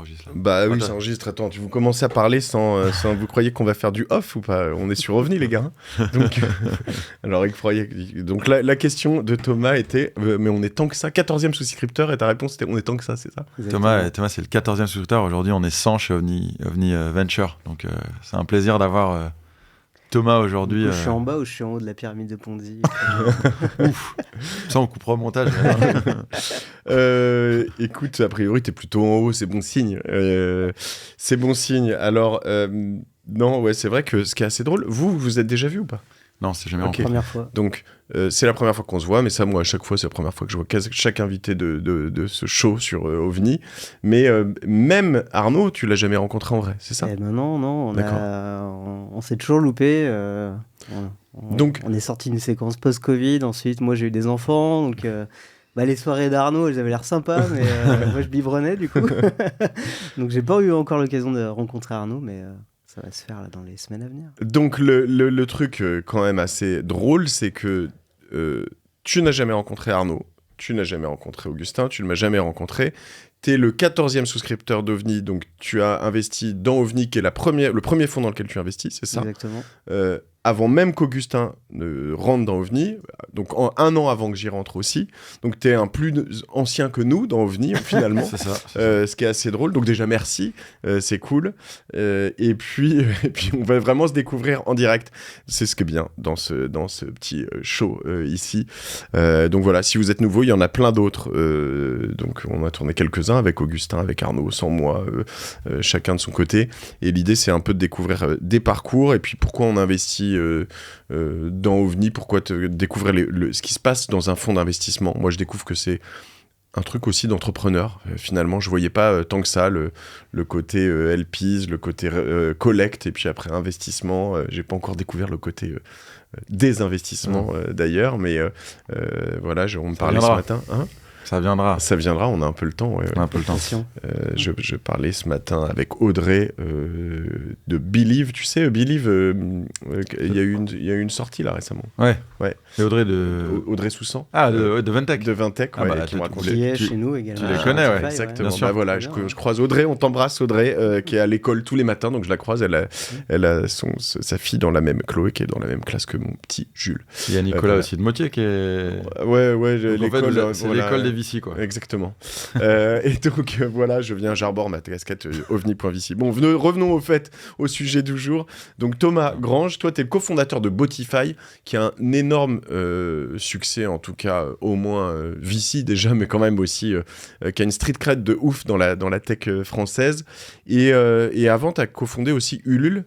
enregistre là. Bah oui, ça enregistre. Attends, vous commencez à parler sans vous croyez qu'on va faire du off ou pas? On est sur OVNI, les gars. Donc, alors, donc la question de Thomas était, mais on est tant que ça, 14e souscripteur, et ta réponse était, on est tant que ça, c'est ça? Thomas, c'est le 14e souscripteur. Aujourd'hui, on est 100 chez OVNI Venture. Donc, c'est un plaisir d'avoir Thomas aujourd'hui. Je suis en bas ou je suis en haut de la pyramide de Ponzi? Ouf. Ça, on coupera au montage. Écoute, a priori, t'es plutôt en haut, c'est bon signe. C'est bon signe. Alors, non, ouais, c'est vrai que ce qui est assez drôle, vous êtes déjà vu ou pas? Non, c'est jamais Ok. Première fois. Donc, c'est la première fois qu'on se voit, mais ça, moi, à chaque fois, c'est la première fois que je vois chaque invité de ce show sur OVNI. Mais même Arnaud, tu l'as jamais rencontré en vrai, c'est ça? Eh ben non, on s'est toujours loupé. Donc, on est sorti d'une séquence post-Covid. Ensuite, moi, j'ai eu des enfants, donc les soirées d'Arnaud, elles avaient l'air sympas, mais moi, je biberonnais du coup. Donc, j'ai pas eu encore l'occasion de rencontrer Arnaud, mais ça va se faire là, dans les semaines à venir. Donc, le truc quand même assez drôle, c'est que tu n'as jamais rencontré Arnaud, tu n'as jamais rencontré Augustin, tu ne m'as jamais rencontré. T'es le 14e souscripteur d'OVNI, donc tu as investi dans OVNI, qui est le premier fonds dans lequel tu investis, c'est ça? Exactement. Avant même qu'Augustin ne rentre dans OVNI, donc un an avant que j'y rentre aussi. Donc t'es un plus ancien que nous dans OVNI, finalement. C'est ça. Ce qui est assez drôle. Donc déjà, merci, c'est cool. Et puis on va vraiment se découvrir en direct. C'est ce qui est bien dans ce petit show ici. Donc voilà, si vous êtes nouveau, il y en a plein d'autres. Donc on a tourné quelques-uns avec Augustin, avec Arnaud, sans moi, chacun de son côté. Et l'idée, c'est un peu de découvrir des parcours et puis pourquoi on investit dans OVNI, pourquoi découvrir ce qui se passe dans un fonds d'investissement. Moi, je découvre que c'est un truc aussi d'entrepreneur. Finalement, je voyais pas tant que ça le côté LPs, le côté collect, et puis après investissement. J'ai pas encore découvert le côté des investissements d'ailleurs, mais voilà, on me parlait ce matin. Hein, ça viendra. Ça viendra, on a un peu le temps. Ouais. On a un peu le temps. Je parlais ce matin avec Audrey de Believe. Tu sais, Believe, il y a eu une sortie là récemment. Ouais. Et Audrey Soussan. Ah, de Ventec. De Ventec, qui me racontait. Qui est chez nous également. Tu les connais, ouais. Exactement. Bien sûr. Voilà, je croise Audrey, on t'embrasse Audrey, qui est à l'école tous les matins, donc je la croise. Elle a sa fille dans la même, Chloé, qui est dans la même classe que mon petit Jules. Il y a Nicolas aussi de Motier qui est. Ouais, l'école. En fait, c'est l'école des Vici, quoi. Exactement. Et donc voilà, j'arbore ma casquette ovni.vici. Bon, revenons au sujet du jour. Donc Thomas Grange, toi, t'es le cofondateur de Botify, qui a un énorme succès, en tout cas au moins Vici déjà, mais quand même aussi qui a une street cred de ouf dans la tech française. Et avant, t'as cofondé aussi Ulule.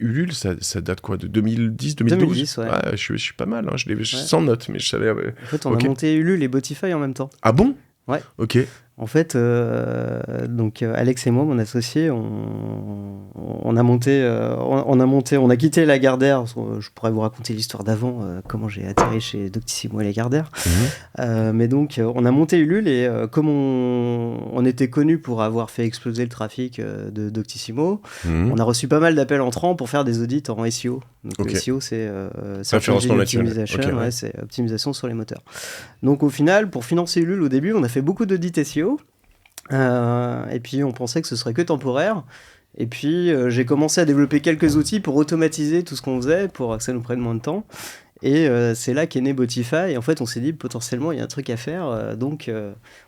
Ulule, ça date quoi, de 2010, 2012? 2010, ouais. Ah, je suis pas mal, hein, je l'ai sans note, mais je savais. En fait, on a monté Ulule et Botify en même temps. Ah bon? Ouais. Ok. En fait, donc Alex et moi, mon associé, on a quitté Lagardère. Je pourrais vous raconter l'histoire d'avant, comment j'ai atterri chez Doctissimo et Lagardère. Mais donc, on a monté Ulule et comme on était connu pour avoir fait exploser le trafic de Doctissimo, on a reçu pas mal d'appels entrants pour faire des audits en SEO. Donc, le SEO, c'est référencement naturel. C'est optimisation sur les moteurs. Donc, au final, pour financer Ulule, au début, on a fait beaucoup d'audits SEO. Et puis on pensait que ce serait que temporaire. Et puis j'ai commencé à développer quelques outils pour automatiser tout ce qu'on faisait, pour que ça nous prenne moins de temps. Et c'est là qu'est né Botify. Et en fait, on s'est dit potentiellement il y a un truc à faire. Donc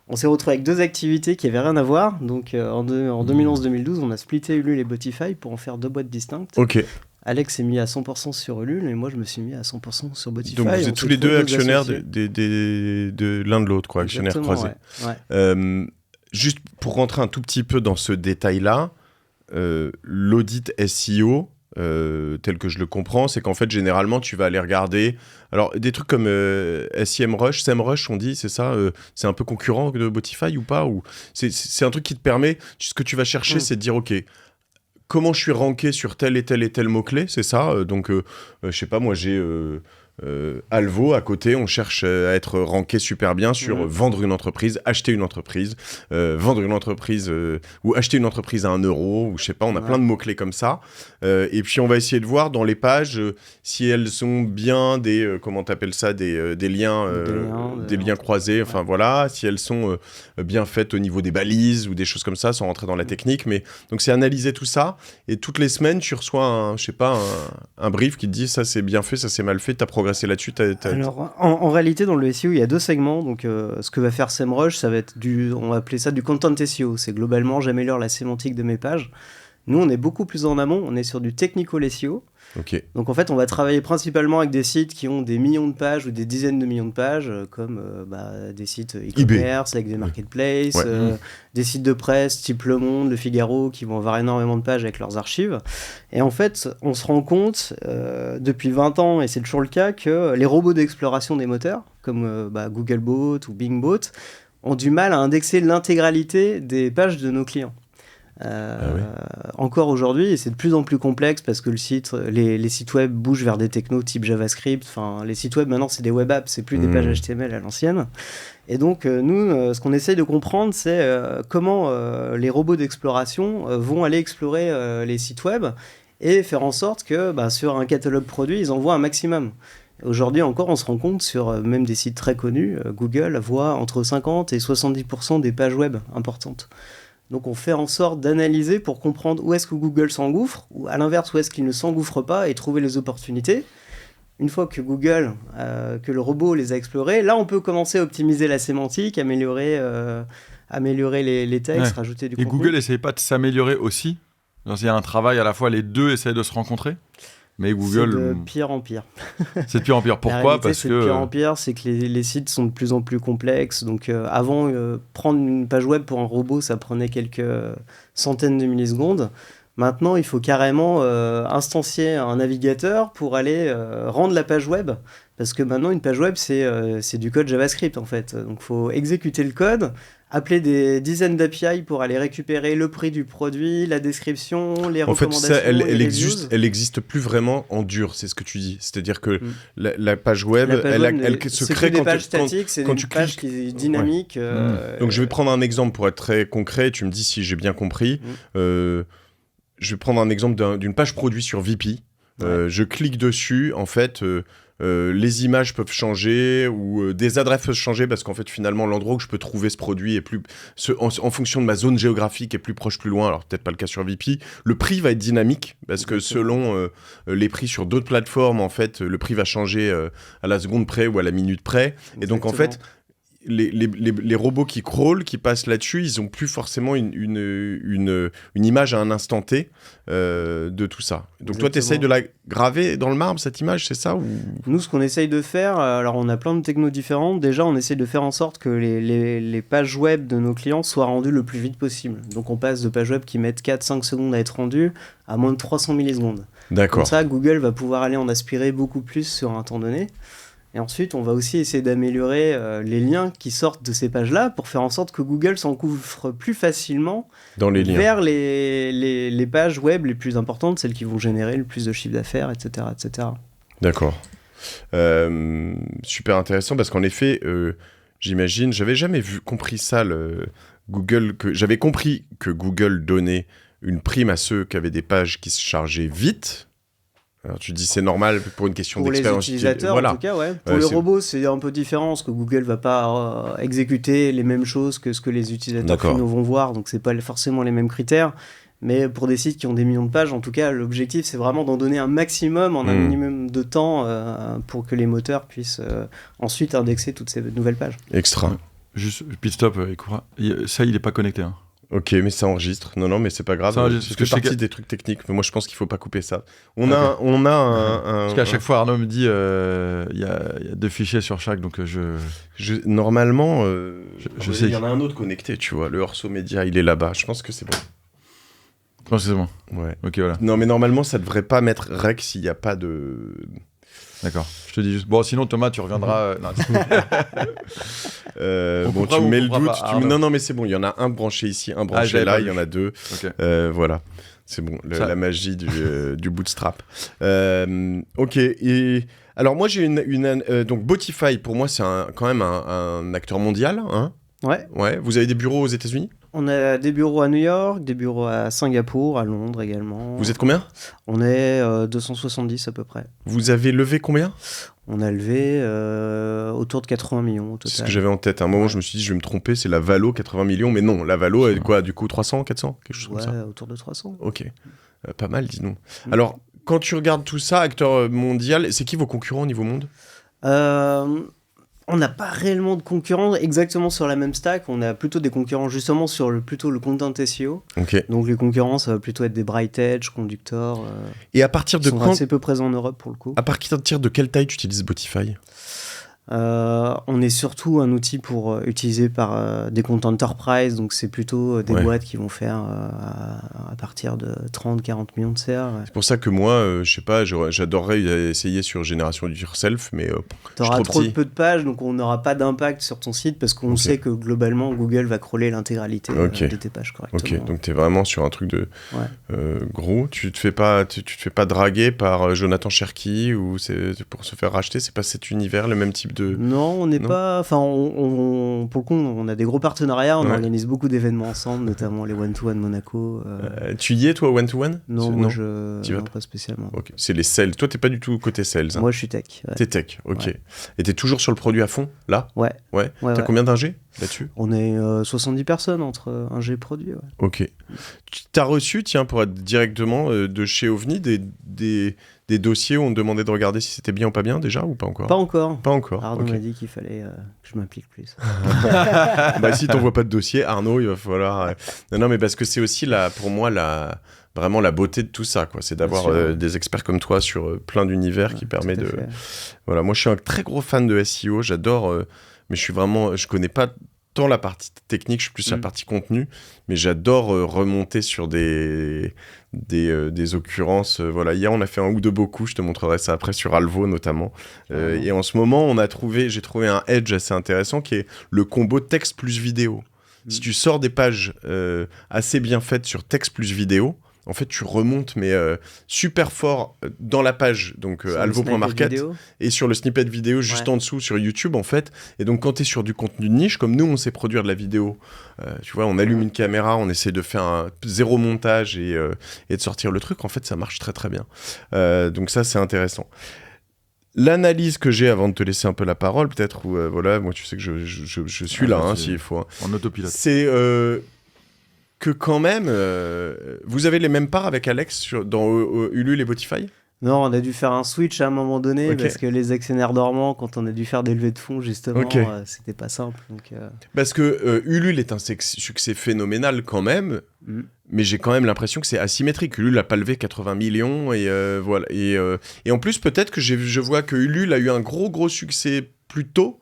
on s'est retrouvé avec deux activités qui n'avaient rien à voir. Donc en 2011-2012, on a splitté Ulule et Botify pour en faire deux boîtes distinctes. Ok. Alex s'est mis à 100% sur Ulule et moi je me suis mis à 100% sur Botify. Donc vous êtes tous les deux actionnaires de l'un de l'autre, quoi, actionnaires croisés. Ouais. Juste pour rentrer un tout petit peu dans ce détail-là, l'audit SEO, tel que je le comprends, c'est qu'en fait, généralement, tu vas aller regarder... Alors, des trucs comme SEMrush, on dit, c'est ça c'est un peu concurrent de Botify ou pas, ou c'est un truc qui te permet... Ce que tu vas chercher, c'est de dire, OK, comment je suis ranké sur tel et tel et tel mot-clé, c'est ça donc, je sais pas, moi, j'ai... Alvo, à côté, on cherche à être ranké super bien sur vendre une entreprise, acheter une entreprise, vendre une entreprise ou acheter une entreprise à 1 euro, ou je sais pas, on a plein de mots-clés comme ça. Et puis on va essayer de voir dans les pages si elles sont bien des, comment t'appelles ça, des liens, des liens croisés, enfin voilà, si elles sont bien faites au niveau des balises ou des choses comme ça, sans rentrer dans la technique. Mais donc c'est analyser tout ça, et toutes les semaines tu reçois un brief qui te dit ça c'est bien fait, ça c'est mal fait, t'as progressé là-dessus. Alors en réalité dans le SEO il y a 2 segments, donc ce que va faire SEMrush, ça va être on va appeler ça du content SEO, c'est globalement j'améliore la sémantique de mes pages. Nous on est beaucoup plus en amont, on est sur du technical SEO. Okay. Donc en fait on va travailler principalement avec des sites qui ont des millions de pages ou des dizaines de millions de pages, comme des sites e-commerce avec des marketplaces, des sites de presse type Le Monde, Le Figaro, qui vont avoir énormément de pages avec leurs archives. Et en fait on se rend compte depuis 20 ans, et c'est toujours le cas, que les robots d'exploration des moteurs comme Googlebot ou Bingbot ont du mal à indexer l'intégralité des pages de nos clients. Encore aujourd'hui, et c'est de plus en plus complexe parce que les sites web bougent vers des technos type JavaScript. Enfin, les sites web maintenant c'est des web apps, c'est plus des pages HTML à l'ancienne. Et donc nous, ce qu'on essaye de comprendre, c'est comment les robots d'exploration vont aller explorer les sites web et faire en sorte que sur un catalogue produit, ils en voient un maximum. Aujourd'hui encore, on se rend compte sur même des sites très connus, Google voit entre 50 et 70% des pages web importantes. Donc on fait en sorte d'analyser pour comprendre où est-ce que Google s'engouffre, ou à l'inverse où est-ce qu'il ne s'engouffre pas, et trouver les opportunités. Une fois que Google, que le robot les a explorés, là on peut commencer à optimiser la sémantique, améliorer les textes, rajouter du contenu. Et Google n'essaye pas de s'améliorer aussi? Il y a un travail à la fois, les deux essayent de se rencontrer? Mais Google... C'est de pire en pire. C'est de pire en pire. Pourquoi? Parce que... de pire en pire, c'est que les sites sont de plus en plus complexes. Donc avant, prendre une page web pour un robot, ça prenait quelques centaines de millisecondes. Maintenant, il faut carrément instancier un navigateur pour aller rendre la page web. Parce que maintenant, une page web, c'est du code JavaScript, en fait. Donc il faut exécuter le code, appeler des dizaines d'API pour aller récupérer le prix du produit, la description, les recommandations. En fait, elle existe plus vraiment en dur, c'est ce que tu dis. C'est-à-dire que la page web, elle se crée quand tu cliques. C'est une page qui est dynamique. Donc je vais prendre un exemple pour être très concret. Tu me dis si j'ai bien compris. Je vais prendre un exemple d'une page produit sur VP. Je clique dessus, en fait... les images peuvent changer ou des adresses peuvent changer parce qu'en fait finalement l'endroit où je peux trouver ce produit est plus en fonction de ma zone géographique est plus proche, plus loin. Alors peut-être pas le cas sur VP. Le prix va être dynamique parce que selon les prix sur d'autres plateformes, en fait le prix va changer à la seconde près ou à la minute près. Et donc en fait les robots qui crawlent, qui passent là-dessus, ils ont plus forcément une image à un instant T de tout ça. Donc toi, tu essayes de la graver dans le marbre, cette image, c'est ça ou... Nous, ce qu'on essaye de faire, alors on a plein de technos différentes. Déjà, on essaye de faire en sorte que les pages web de nos clients soient rendues le plus vite possible. Donc on passe de pages web qui mettent 4-5 secondes à être rendues à moins de 300 millisecondes. D'accord. Comme ça, Google va pouvoir aller en aspirer beaucoup plus sur un temps donné. Et ensuite, on va aussi essayer d'améliorer les liens qui sortent de ces pages-là pour faire en sorte que Google s'engouffre plus facilement dans les liens vers les pages web les plus importantes, celles qui vont générer le plus de chiffre d'affaires, etc., etc. D'accord. Super intéressant parce qu'en effet, j'imagine, j'avais jamais compris ça, Google, j'avais compris que Google donnait une prime à ceux qui avaient des pages qui se chargeaient vite. Alors tu dis c'est normal pour une question d'expérience. Pour les utilisateurs, en tout cas, ouais. Pour les robots, c'est un peu différent, parce que Google va pas exécuter les mêmes choses que ce que les utilisateurs finaux vont voir, donc c'est pas forcément les mêmes critères. Mais pour des sites qui ont des millions de pages, en tout cas, l'objectif, c'est vraiment d'en donner un maximum en un minimum de temps pour que les moteurs puissent ensuite indexer toutes ces nouvelles pages. Extra. Juste, pit stop, ça, il est pas connecté, hein. Ok, mais ça enregistre. Non, mais c'est pas grave. Ça fait partie des trucs techniques. Mais moi, je pense qu'il faut pas couper ça. On a un... Parce qu'à chaque fois, Arnaud me dit il y a 2 fichiers sur chaque, donc normalement, je sais. Il y en a un autre connecté, tu vois. Le Orso Media, il est là-bas. Je pense que c'est bon. Je pense que c'est bon. Ouais. Ok, voilà. Non, mais normalement, ça devrait pas mettre rec s'il n'y a pas de... D'accord, je te dis juste. Bon, sinon, Thomas, tu reviendras. Bon, tu mets le doute. Non, mais c'est bon. Il y en a un branché ici, un branché là. Il y en a 2. Okay. Voilà. C'est bon. La magie du bootstrap. Ok. Et Alors moi j'ai donc Botify pour moi c'est quand même un acteur mondial, hein. Ouais. Ouais. Vous avez des bureaux aux États-Unis? On a des bureaux à New York, des bureaux à Singapour, à Londres également. Vous êtes combien? On est 270 à peu près. Vous avez levé combien? On a levé autour de 80 millions au total. C'est ce que j'avais en tête. À un moment, je me suis dit, je vais me tromper, c'est la Valo, 80 millions. Mais non, la Valo, elle est quoi, du coup, 300, 400? Quelque chose comme ça. Autour de 300. Ok. Pas mal, dis donc. Alors, quand tu regardes tout ça, acteur mondial, c'est qui vos concurrents au niveau monde? On n'a pas réellement de concurrents exactement sur la même stack. On a plutôt des concurrents justement sur plutôt le content SEO. Ok. Donc les concurrents, ça va plutôt être des Bright Edge, Conductor. Et à partir de sont assez peu présents en Europe pour le coup. À partir de quelle taille tu utilises Botify? On est surtout un outil pour utiliser par des comptes enterprise, donc c'est plutôt des boîtes qui vont faire à partir de 30-40 millions de CA. Ouais. C'est pour ça que moi, je sais pas, j'adorerais essayer sur Génération Do It Yourself, mais t'auras trop peu de pages, donc on n'aura pas d'impact sur ton site parce qu'on sait que globalement Google va crawler l'intégralité de tes pages correctement. Ok, donc t'es vraiment sur un truc de gros. Tu te fais pas draguer par Jonathan Cherki ou c'est pour se faire racheter, c'est pas cet univers, le même type de... Non, on n'est pas... Enfin, pour le coup, on a des gros partenariats, on organise beaucoup d'événements ensemble, notamment les One-to-One Monaco. Tu y es, toi, One-to-One? Non, moi, non, pas spécialement. Okay. C'est les sales. Toi, t'es pas du tout côté sales. Hein. Moi, je suis tech. Ouais. T'es tech, ok. Ouais. Et t'es toujours sur le produit à fond, là? Ouais. T'as combien d'ingés là-dessus? On est 70 personnes entre ingé et produit, ouais. Ok. T'as reçu, tiens, pour être directement de chez OVNI, des dossiers où on te demandait de regarder si c'était bien ou pas bien déjà, ou pas encore? Pas encore. Pas encore. Arnaud m'a dit qu'il fallait que je m'implique plus. Bah si t'envoies pas de dossier, Arnaud, il va falloir... Non, mais parce que c'est aussi, pour moi, vraiment la beauté de tout ça, quoi. C'est d'avoir des experts comme toi sur plein d'univers qui permet de... Voilà, moi je suis un très gros fan de SEO, j'adore, mais je connais pas tant la partie technique, je suis plus sur la partie contenu, mais j'adore remonter sur des occurrences. Voilà, hier on a fait un ou deux beaux coups, je te montrerai ça après sur Alvo notamment. Et en ce moment, j'ai trouvé un edge assez intéressant qui est le combo texte plus vidéo. Si tu sors des pages assez bien faites sur texte plus vidéo, en fait, tu remontes, mais super fort dans la page, donc alvo.market, et sur le snippet vidéo juste en dessous sur YouTube, en fait. Et donc, quand tu es sur du contenu de niche, comme nous, on sait produire de la vidéo, tu vois, on allume une caméra, on essaie de faire un zéro montage et de sortir le truc, en fait, ça marche très, très bien. Donc ça, c'est intéressant. L'analyse que j'ai avant de te laisser un peu la parole, peut-être, ou voilà, moi, tu sais que je suis là, s'il faut. Hein. En autopilote. C'est... que quand même, vous avez les mêmes parts avec Alex dans Ulule et Botify? Non, on a dû faire un switch à un moment donné parce que les actionnaires dormants, quand on a dû faire des levées de fonds, justement, c'était pas simple. Donc, Parce que Ulule est un succès phénoménal quand même, mais j'ai quand même l'impression que c'est asymétrique. Ulule n'a pas levé 80 millions et voilà. Et en plus, peut-être que je vois que Ulule a eu un gros succès plus tôt,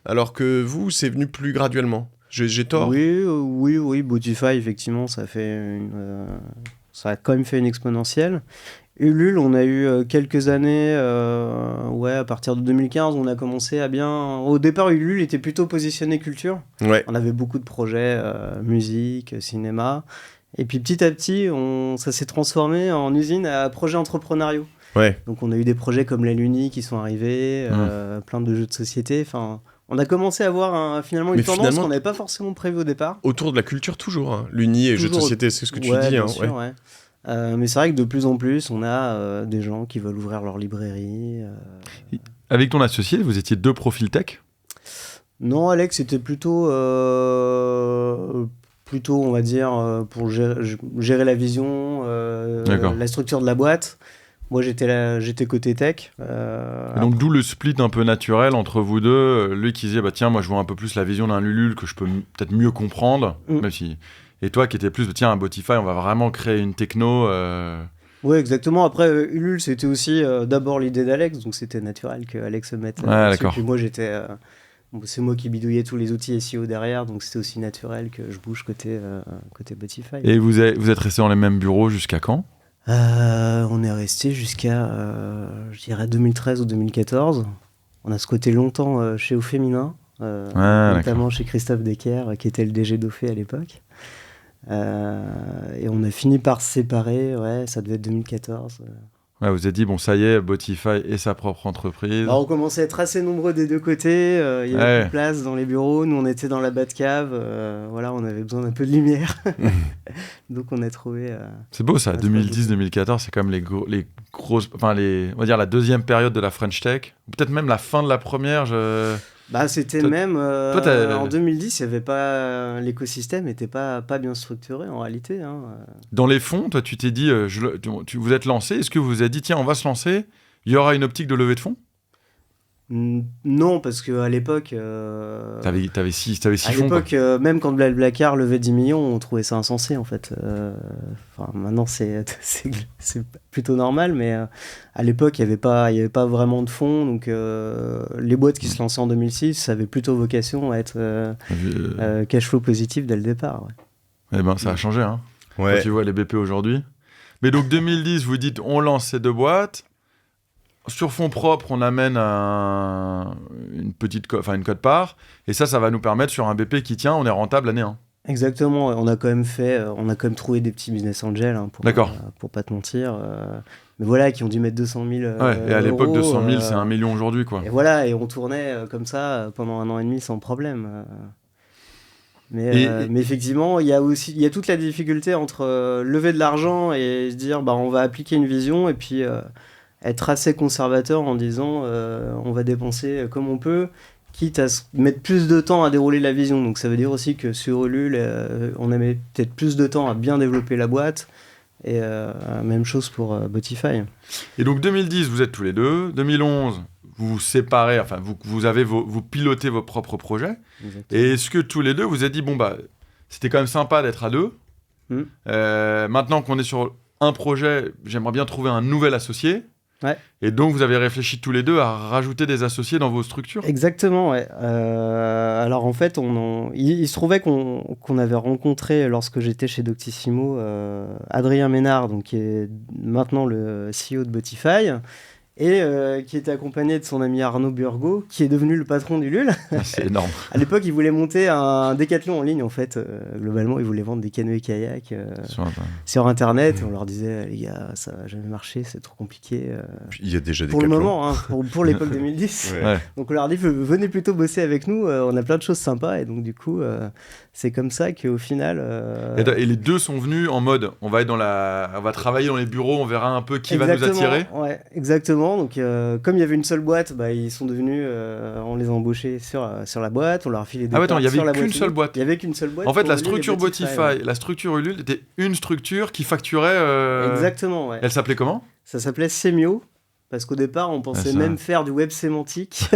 alors que vous, c'est venu plus graduellement. J'ai tort? Oui, Botify, effectivement, ça a quand même fait une exponentielle. Ulule, on a eu quelques années, à partir de 2015, on a commencé à bien... Au départ, Ulule était plutôt positionné culture. Ouais. On avait beaucoup de projets, musique, cinéma. Et puis petit à petit, ça s'est transformé en usine à projets entrepreneuriaux. Ouais. Donc on a eu des projets comme la Luni qui sont arrivés, plein de jeux de société, enfin... On a commencé à avoir finalement une tendance qu'on n'avait pas forcément prévue au départ. Autour de la culture, toujours. Hein. L'Uni et jeux de société, c'est ce que tu dis. Bien sûr, ouais. Mais c'est vrai que de plus en plus, on a des gens qui veulent ouvrir leur librairie. Avec ton associé, vous étiez 2 profils tech? Non, Alex, c'était plutôt, on va dire, pour gérer la vision, la structure de la boîte. Moi, j'étais côté tech. Et donc, d'où le split un peu naturel entre vous deux. Lui qui disait, tiens, moi, je vois un peu plus la vision d'un Ulule que je peux peut-être mieux comprendre. Même si... Et toi qui étais plus, tiens, à Botify, on va vraiment créer une techno. Oui, exactement. Après, Ulule, c'était aussi d'abord l'idée d'Alex. Donc, c'était naturel que Alex se mette dessus. Puis moi, c'est moi qui bidouillais tous les outils SEO derrière. Donc, c'était aussi naturel que je bouge côté Botify. Et vous êtes restés dans les mêmes bureaux jusqu'à quand? On est resté jusqu'à, je dirais, 2013 ou 2014. On a squatté longtemps chez Au Féminin, notamment chez Christophe Decker, qui était le DG d'Ofé à l'époque. Et on a fini par se séparer, ça devait être 2014. Ouais, vous avez dit, bon, ça y est, Botify et sa propre entreprise. On commençait à être assez nombreux des deux côtés. Il y avait plus de place dans les bureaux. Nous, on était dans la Batcave. Voilà, on avait besoin d'un peu de lumière. Donc, on a trouvé. C'est beau ça, 2010-2014, c'est quand même les grosses. Enfin, on va dire la deuxième période de la French Tech. Peut-être même la fin de la première. C'était même en 2010, il y avait pas l'écosystème n'était pas bien structuré en réalité. Hein. Dans les fonds, toi, tu t'es dit, vous êtes lancé. Est-ce que vous vous êtes dit, tiens, on va se lancer. Il y aura une optique de levée de fonds? Non, parce qu'à l'époque... T'avais six fonds. À l'époque, même quand BlaBlaCar levait 10 millions, on trouvait ça insensé, en fait. Maintenant, c'est plutôt normal, mais à l'époque, il n'y avait pas vraiment de fonds. Donc, les boîtes qui se lançaient en 2006, ça avait plutôt vocation à être cash flow positif dès le départ. Ouais. Eh ben, ça a changé, hein. Ouais. Quand tu vois les BP aujourd'hui. Mais donc, 2010, vous dites, on lance ces deux boîtes. Sur fonds propres, on amène une cote-part, et ça va nous permettre sur un BP qui tient, on est rentable l'année 1. Exactement, on a quand même trouvé des petits business angels, hein, pour pas te mentir, mais voilà, qui ont dû mettre 200 000 et à l'époque, 200 000, c'est 1 million aujourd'hui, quoi. Et voilà, et on tournait comme ça pendant 1 an et demi sans problème. Mais effectivement, il y a toute la difficulté entre lever de l'argent et se dire, on va appliquer une vision, et puis... être assez conservateur en disant on va dépenser comme on peut, quitte à mettre plus de temps à dérouler la vision. Donc ça veut dire aussi que sur Ulule, on a mis peut-être plus de temps à bien développer la boîte, et même chose pour Botify. Et donc 2010, vous êtes tous les deux. 2011, vous vous séparez, enfin vous pilotez vos propres projets. Exactement. Et est-ce que tous les deux, vous avez dit, c'était quand même sympa d'être à deux. Maintenant qu'on est sur un projet, j'aimerais bien trouver un nouvel associé. Ouais. Et donc, vous avez réfléchi tous les deux à rajouter des associés dans vos structures? Exactement, ouais. Alors, en fait, il se trouvait qu'on avait rencontré, lorsque j'étais chez Doctissimo, Adrien Ménard, donc, qui est maintenant le CEO de Botify, et qui était accompagné de son ami Arnaud Burgot, qui est devenu le patron d'Ulule. C'est énorme. À l'époque, il voulait monter un décathlon en ligne, en fait. Globalement, il voulait vendre des canoës et kayaks sur Internet. Et on leur disait, les gars, ça va jamais marcher, c'est trop compliqué. Il y a déjà des pour le moment, hein, pour l'époque 2010. Ouais. Donc on leur dit, venez plutôt bosser avec nous, on a plein de choses sympas. Et donc du coup, c'est comme ça qu'au final... Et les deux sont venus en mode, on va travailler dans les bureaux, on verra un peu qui va nous attirer. Ouais, exactement. Donc, comme il y avait une seule boîte, ils sont devenus, on les a embauchés sur la boîte, on leur a filé des il y avait qu'une seule boîte. Il y avait qu'une seule boîte. En fait, la structure Botify, la structure Ulule était une structure qui facturait. Exactement, ouais. Elle s'appelait comment? Ça s'appelait Semio, parce qu'au départ, on pensait même faire du web sémantique.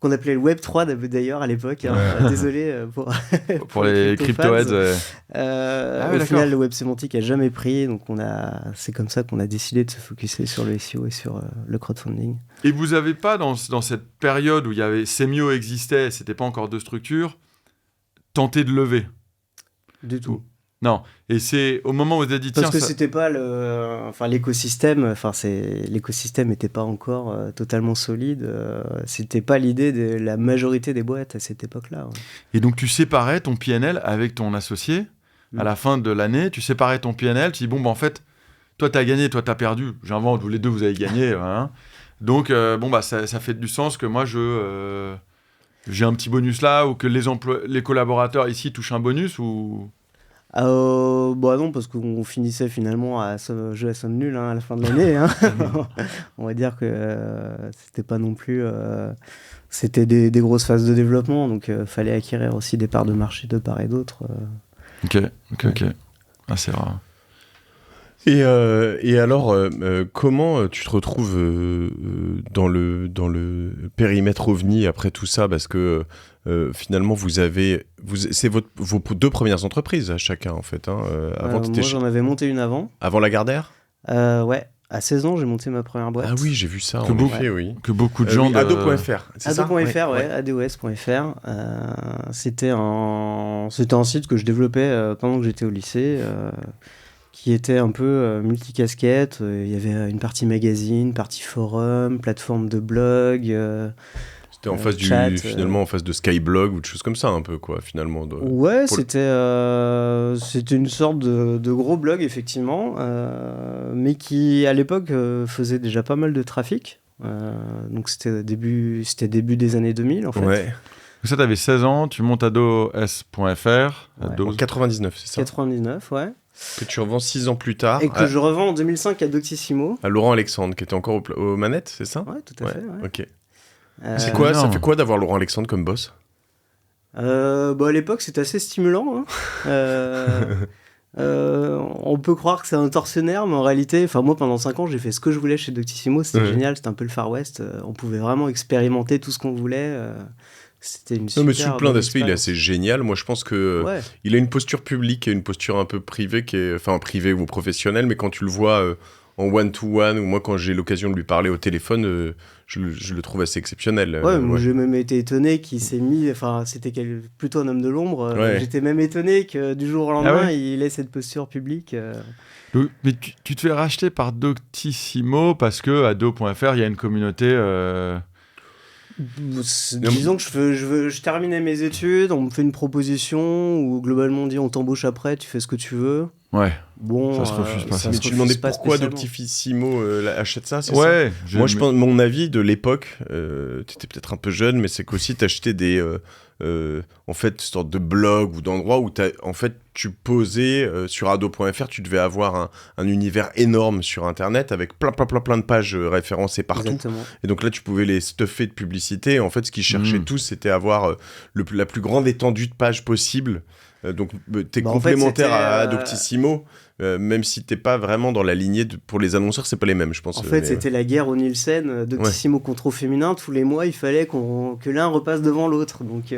Qu'on appelait le Web 3 d'ailleurs à l'époque. Hein. Ouais. Désolé pour les crypto-heads. Au final, le web sémantique n'a jamais pris, donc c'est comme ça qu'on a décidé de se focuser sur le SEO et sur le crowdfunding. Et vous n'avez pas, dans cette période où Semio existait, c'était pas encore deux structures, tenté de lever? Du tout. Non, et c'est au moment où vous avez dit parce que c'était pas l'écosystème, l'écosystème n'était pas encore totalement solide, c'était pas l'idée de la majorité des boîtes à cette époque-là. Ouais. Et donc tu séparais ton PNL avec ton associé à la fin de l'année, tu séparais ton PNL, tu dis en fait, toi t'as gagné, toi t'as perdu, j'invente, vous les deux vous avez gagné, hein. Donc ça fait du sens que moi j'ai un petit bonus là, ou que les collaborateurs ici touchent un bonus, ou... non, parce qu'on finissait finalement à jeu à somme nulle à la fin de l'année. Hein. On va dire que c'était pas non plus... c'était des grosses phases de développement, donc fallait acquérir aussi des parts de marché de part et d'autre. Ok. Ah, c'est rare. Et alors, comment tu te retrouves dans le périmètre OVNI après tout ça? Parce que finalement, c'est vos deux premières entreprises à chacun, en fait. Hein, moi, j'en avais monté une avant. Avant Lagardère? Ouais. À 16 ans, j'ai monté ma première boîte. Ah oui, j'ai vu ça. Oui. Que beaucoup de gens... Ado.fr, c'est ça? Ado.fr, ouais. ADOS.fr. C'était un site que je développais pendant que j'étais au lycée, qui était un peu multicasquette. Il y avait une partie magazine, partie forum, plateforme de blog... C'était en face finalement en face de Skyblog ou de choses comme ça un peu, quoi, finalement. C'était C'était une sorte de gros blog, effectivement, mais qui, à l'époque, faisait déjà pas mal de trafic. Donc c'était début des années 2000, en fait. Ouais. Donc ça, t'avais 16 ans, tu montes ados.fr. En 99, c'est ça 99, ouais. Que tu revends 6 ans plus tard. Et que je revends en 2005 à Doctissimo. À Laurent Alexandre, qui était encore aux manettes, c'est ça? Ouais, tout à fait. Ouais. Ok. C'est quoi, ça énorme. fait quoi d'avoir Laurent Alexandre comme boss? À l'époque, c'était assez stimulant. Hein. On peut croire que c'est un tortionnaire, mais en réalité, moi, pendant 5 ans, j'ai fait ce que je voulais chez Doctissimo. C'était génial, c'était un peu le Far West. On pouvait vraiment expérimenter tout ce qu'on voulait. C'était une super. Non, mais sur plein bonne d'aspects, il est expérience. assez génial. Moi, je pense que il a une posture publique et une posture un peu privée, privée ou professionnelle, mais quand tu le vois en one-to-one, ou moi, quand j'ai l'occasion de lui parler au téléphone, je le trouve assez exceptionnel. Moi j'ai même été étonné qu'il s'est mis, c'était plutôt un homme de l'ombre. J'étais même étonné que du jour au lendemain, il ait cette posture publique. Mais tu te fais racheter par Doctissimo parce que ado.fr, il y a une communauté. Disons que je terminais mes études, on me fait une proposition où globalement on dit on t'embauche après, tu fais ce que tu veux. Ouais. Bon, Ça se refuse pas, ça. Mais tu demandais pas pourquoi spécialement. Doctissimo achète ça, c'est ça? Ouais. Moi, je pense, mon avis de l'époque, t'étais peut-être un peu jeune, mais c'est qu'aussi t'achetais des, en fait, une sorte de blog ou d'endroit où en fait, tu posais sur ado.fr, tu devais avoir un univers énorme sur Internet avec plein de pages référencées partout. Exactement. Et donc là, tu pouvais les stuffer de publicité. En fait, ce qu'ils cherchaient tous, c'était avoir la plus grande étendue de pages possible. Donc, t'es complémentaire à Doctissimo, même si t'es pas vraiment dans la lignée pour les annonceurs, c'est pas les mêmes, je pense. En fait, c'était la guerre au Nielsen, Doctissimo contre au féminin. Tous les mois, il fallait que l'un repasse devant l'autre. Donc,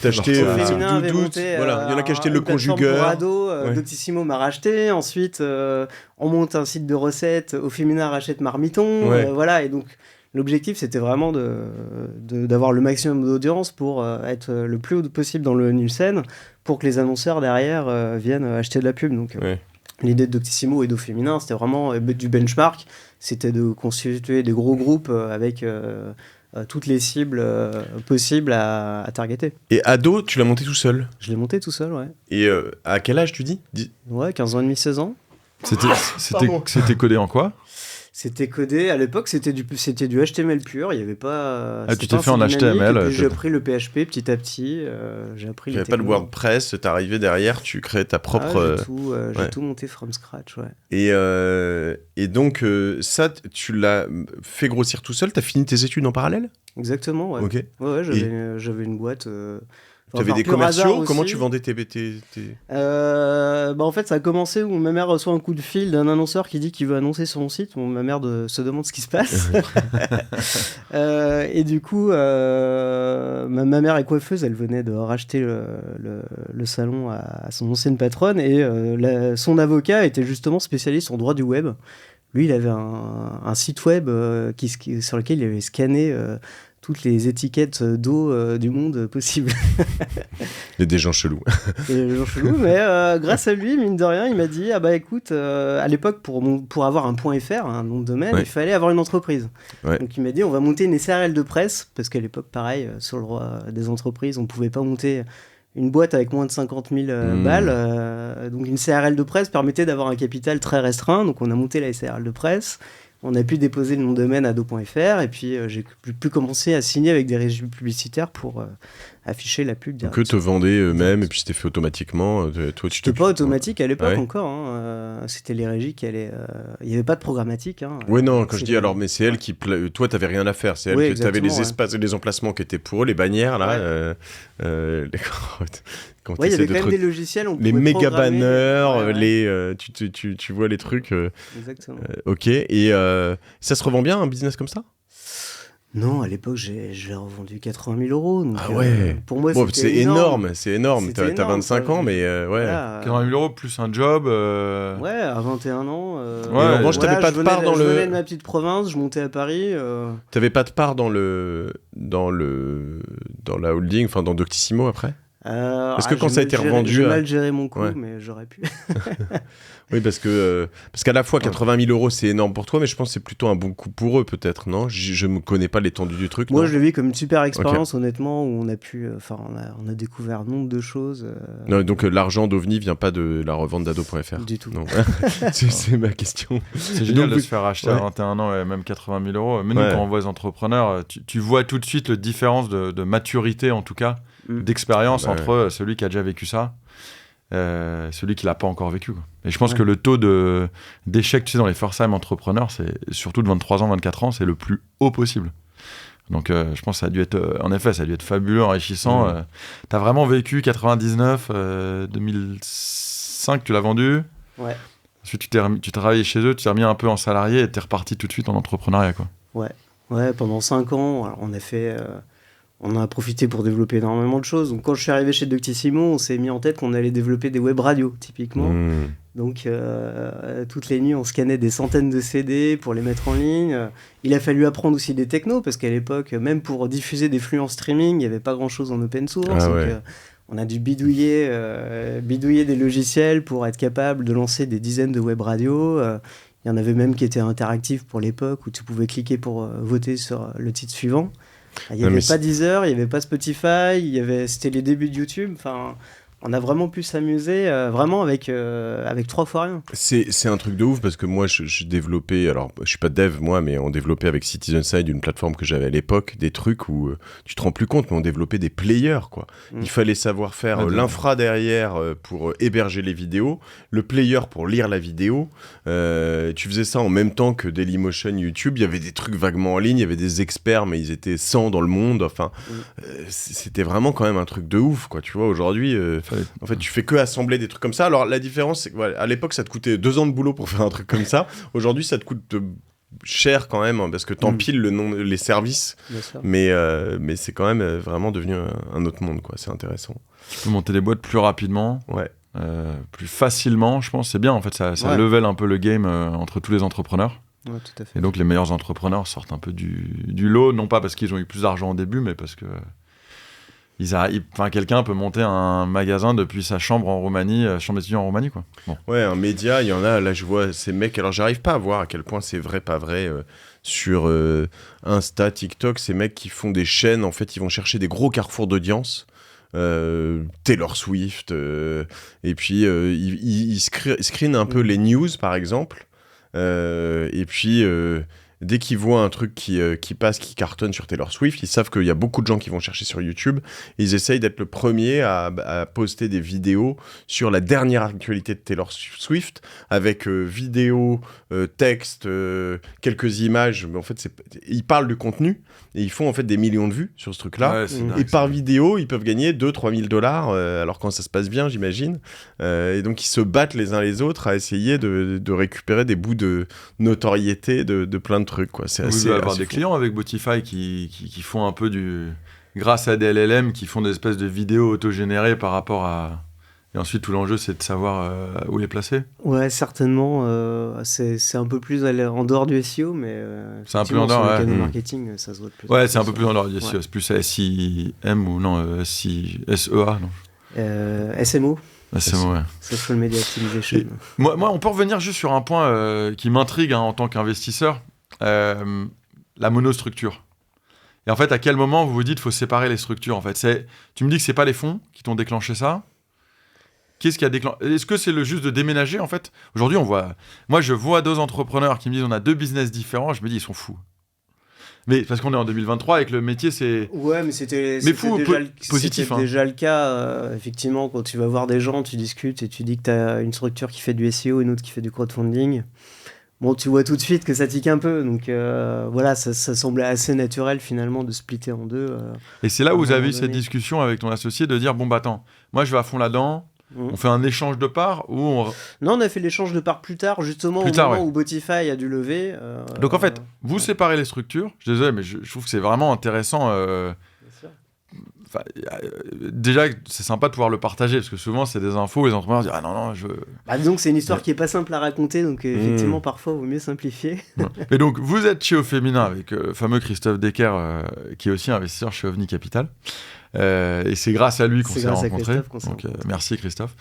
t'as acheté au féminin avait Doudou, monté, voilà, il y en a qui achetaient le une plateforme conjugueur. pour ados, Doctissimo m'a racheté. Ensuite, on monte un site de recettes. Au féminin rachète Marmiton. Voilà, et donc. L'objectif, c'était vraiment d'avoir le maximum d'audience pour être le plus haut possible dans le Nielsen, pour que les annonceurs derrière viennent acheter de la pub. Donc, l'idée de Doctissimo et d'Au Féminin, c'était vraiment du benchmark. C'était de constituer des gros groupes avec toutes les cibles possibles à targeter. Et ado, tu l'as monté tout seul? Je l'ai monté tout seul, ouais. Et à quel âge tu dis? Ouais, 15 ans et demi, 16 ans. C'était codé en quoi? C'était codé, à l'époque c'était du HTML pur, il n'y avait pas... tu t'es fait en HTML. J'ai appris le PHP petit à petit, j'ai appris les technos. Il n'y avait pas de WordPress, t'es arrivé derrière, tu crées ta propre... J'ai tout monté from scratch, ouais. Et donc ça, tu l'as fait grossir tout seul, t'as fini tes études en parallèle? Exactement, ouais. Ok. Ouais, j'avais une boîte... T'avais des commerciaux? Comment tu vendais tes... En fait, ça a commencé où ma mère reçoit un coup de fil d'un annonceur qui dit qu'il veut annoncer sur son site. Ma mère se demande ce qui se passe. Et du coup, ma mère est coiffeuse. Elle venait de racheter le salon à son ancienne patronne. Et son avocat était justement spécialiste en droit du web. Lui, il avait un site web sur lequel il avait scanné... toutes les étiquettes d'eau du monde possibles. Il y a des gens chelous. Mais grâce à lui, mine de rien, il m'a dit écoute, à l'époque, pour avoir un .fr, un nom de domaine, il fallait avoir une entreprise. Donc il m'a dit on va monter une SARL de presse, parce qu'à l'époque, pareil, sur le droit des entreprises, on ne pouvait pas monter une boîte avec moins de 50 000 balles. Donc une SARL de presse permettait d'avoir un capital très restreint. Donc on a monté la SARL de presse. On a pu déposer le nom de domaine ado.fr et puis j'ai pu commencer à signer avec des régies publicitaires pour afficher la pub que te vendaient eux-mêmes et puis c'était fait automatiquement. Toi, c'était pas automatique à l'époque encore. C'était les régies qui allaient. Il n'y avait pas de programmatique. Oui, non, quand je dis alors, mais c'est elle qui. Toi, t'avais rien à faire. C'est elle qui t'avais les espaces et les emplacements qui étaient pour eux, les bannières là. Il y avait quand même des logiciels. Les méga banners, tu vois les trucs. Exactement. Ok, et ça se revend bien un business comme ça? Non, à l'époque, je l'ai revendu 80 000 euros. Donc, pour moi, c'est énorme. C'est énorme. T'as 25 ans, mais ouais. Voilà, 80 000 euros plus un job. Ouais, à 21 ans. En revanche, t'avais pas de part dans le. Je venais de ma petite province, je montais à Paris. T'avais pas de part dans la holding, enfin dans Doctissimo après? Parce que quand ça a été revendu... J'ai mal géré mon coup, ouais. mais j'aurais pu. Oui, parce qu'à la fois 80 000 euros, c'est énorme pour toi, mais je pense que c'est plutôt un bon coup pour eux, peut-être, non? Je me connais pas l'étendue du truc. Moi, non je l'ai vu comme une super expérience, honnêtement, où on a pu, on a découvert nombre de choses. Non, donc l'argent d'OVNI vient pas de la revente d'ado.fr. Du tout. Non. c'est ma question. C'est génial donc, de se faire acheter à 21 ans et même 80 000 euros. Mais nous, quand on voit les entrepreneurs, tu vois tout de suite la différence de maturité, en tout cas, d'expérience entre celui qui a déjà vécu ça. Celui qui l'a pas encore vécu, quoi. Et je pense que le taux d'échec, tu sais, dans les first-time entrepreneurs, c'est surtout de 23 ans, 24 ans, c'est le plus haut possible. Donc je pense que ça a dû être, en effet, ça a dû être fabuleux, enrichissant. T'as vraiment vécu 99, 2005, tu l'as vendu. Ouais. Ensuite, tu travaillais chez eux, tu t'es remis un peu en salarié et t'es reparti tout de suite en entrepreneuriat, quoi. Ouais, pendant 5 ans, alors on a fait... On en a profité pour développer énormément de choses. Donc, quand je suis arrivé chez Doctissimo, on s'est mis en tête qu'on allait développer des web radios, typiquement. Donc, toutes les nuits, on scannait des centaines de CD pour les mettre en ligne. Il a fallu apprendre aussi des technos, parce qu'à l'époque, même pour diffuser des flux en streaming, il n'y avait pas grand-chose en open source. On a dû bidouiller des logiciels pour être capable de lancer des dizaines de web radios. Il y en avait même qui étaient interactifs pour l'époque, où tu pouvais cliquer pour voter sur le titre suivant. Il n'y avait pas Deezer, il n'y avait pas Spotify, c'était les débuts de YouTube. Enfin, on a vraiment pu s'amuser vraiment avec 3 fois rien. C'est un truc de ouf parce que moi, je développais, alors je suis pas dev moi, mais on développait avec CitizenSide, une plateforme que j'avais à l'époque, des trucs où tu te rends plus compte, mais on développait des players, quoi. Il fallait savoir faire l'infra derrière pour héberger les vidéos, le player pour lire la vidéo. Tu faisais ça en même temps que Dailymotion, YouTube. Il y avait des trucs vaguement en ligne, il y avait des experts, mais ils étaient 100 dans le monde. Enfin, c'était vraiment quand même un truc de ouf, quoi. Tu vois, aujourd'hui, en fait, tu fais que assembler des trucs comme ça. Alors, la différence, c'est que à l'époque, ça te coûtait 2 ans de boulot pour faire un truc comme ça. Aujourd'hui, ça te coûte cher quand même, hein, parce que t'empiles les services. Mais c'est quand même vraiment devenu un autre monde, quoi. C'est intéressant. Tu peux monter des boîtes plus rapidement. Ouais. Plus facilement, je pense. C'est bien, en fait, ça level un peu le game entre tous les entrepreneurs. Ouais, tout à fait. Et donc, les meilleurs entrepreneurs sortent un peu du lot, non pas parce qu'ils ont eu plus d'argent au début, mais parce que quelqu'un peut monter un magasin depuis sa chambre en Roumanie, chambre d'étudiant en Roumanie, quoi. Bon. Ouais, un média, il y en a, là je vois ces mecs, alors j'arrive pas à voir à quel point c'est vrai, pas vrai, sur Insta, TikTok, ces mecs qui font des chaînes, en fait, ils vont chercher des gros carrefours d'audience. Taylor Swift, et puis ils screenent un peu les news, par exemple, et puis dès qu'ils voient un truc qui passe, qui cartonne sur Taylor Swift, ils savent qu'il y a beaucoup de gens qui vont chercher sur YouTube, et ils essayent d'être le premier à poster des vidéos sur la dernière actualité de Taylor Swift, avec vidéo, texte, quelques images, mais en fait ils parlent du contenu, et ils font en fait des millions de vues sur ce truc-là, et par vidéo, ils peuvent gagner 2-3 000 $, alors quand ça se passe bien, j'imagine, et donc ils se battent les uns les autres à essayer de récupérer des bouts de notoriété de plein de trucs, quoi. C'est vous assez, devez avoir assez des fou. clients avec Botify qui font un peu grâce à des LLM, qui font des espèces de vidéos autogénérées par rapport à... Et ensuite, tout l'enjeu, c'est de savoir où les placer. Ouais, certainement. C'est un peu plus en dehors du SEO, mais c'est un peu en dehors, sur le canal marketing, ça se voit de plus. Ouais, c'est un peu plus en dehors du SEO. C'est plus SIM ou non, SEA, non. SMO. SMO, ouais. Social Media Optimization. Moi, on peut revenir juste sur un point qui m'intrigue en tant qu'investisseur, la monostructure. Et en fait, à quel moment vous vous dites qu'il faut séparer les structures, en fait? Tu me dis que c'est pas les fonds qui t'ont déclenché ça. Qu'est-ce qui a déclenché? Est-ce que c'est le juste de déménager, en fait? Aujourd'hui, moi, je vois 2 entrepreneurs qui me disent on a 2 business différents, je me dis ils sont fous. Mais parce qu'on est en 2023 et que le métier, c'est... Ouais, mais c'était fou, positif, c'était déjà le cas. Effectivement, quand tu vas voir des gens, tu discutes et tu dis que tu as une structure qui fait du SEO, une autre qui fait du crowdfunding. Bon, tu vois tout de suite que ça tique un peu. Donc voilà, ça semblait assez naturel finalement de splitter en 2. Et c'est là où vous avez eu cette discussion avec ton associé de dire, bon, bah attends, moi je vais à fond là-dedans. On fait un échange de parts ou Non, on a fait l'échange de parts plus tard, justement au moment où Botify a dû lever. Donc en fait, vous séparez les structures. Je suis désolé, mais je trouve que c'est vraiment intéressant. Déjà, c'est sympa de pouvoir le partager, parce que souvent, c'est des infos, les entrepreneurs disent « Ah non, je... » Disons que c'est une histoire qui est pas simple à raconter, donc effectivement, parfois, il vaut mieux simplifier. Et donc, vous êtes chez Au Féminin avec le fameux Christophe Decker, qui est aussi investisseur chez OVNI Capital. Et c'est grâce à lui qu'on C'est s'est grâce à rencontrés. Christophe qu'on s'est Donc, rencontrés. merci Christophe.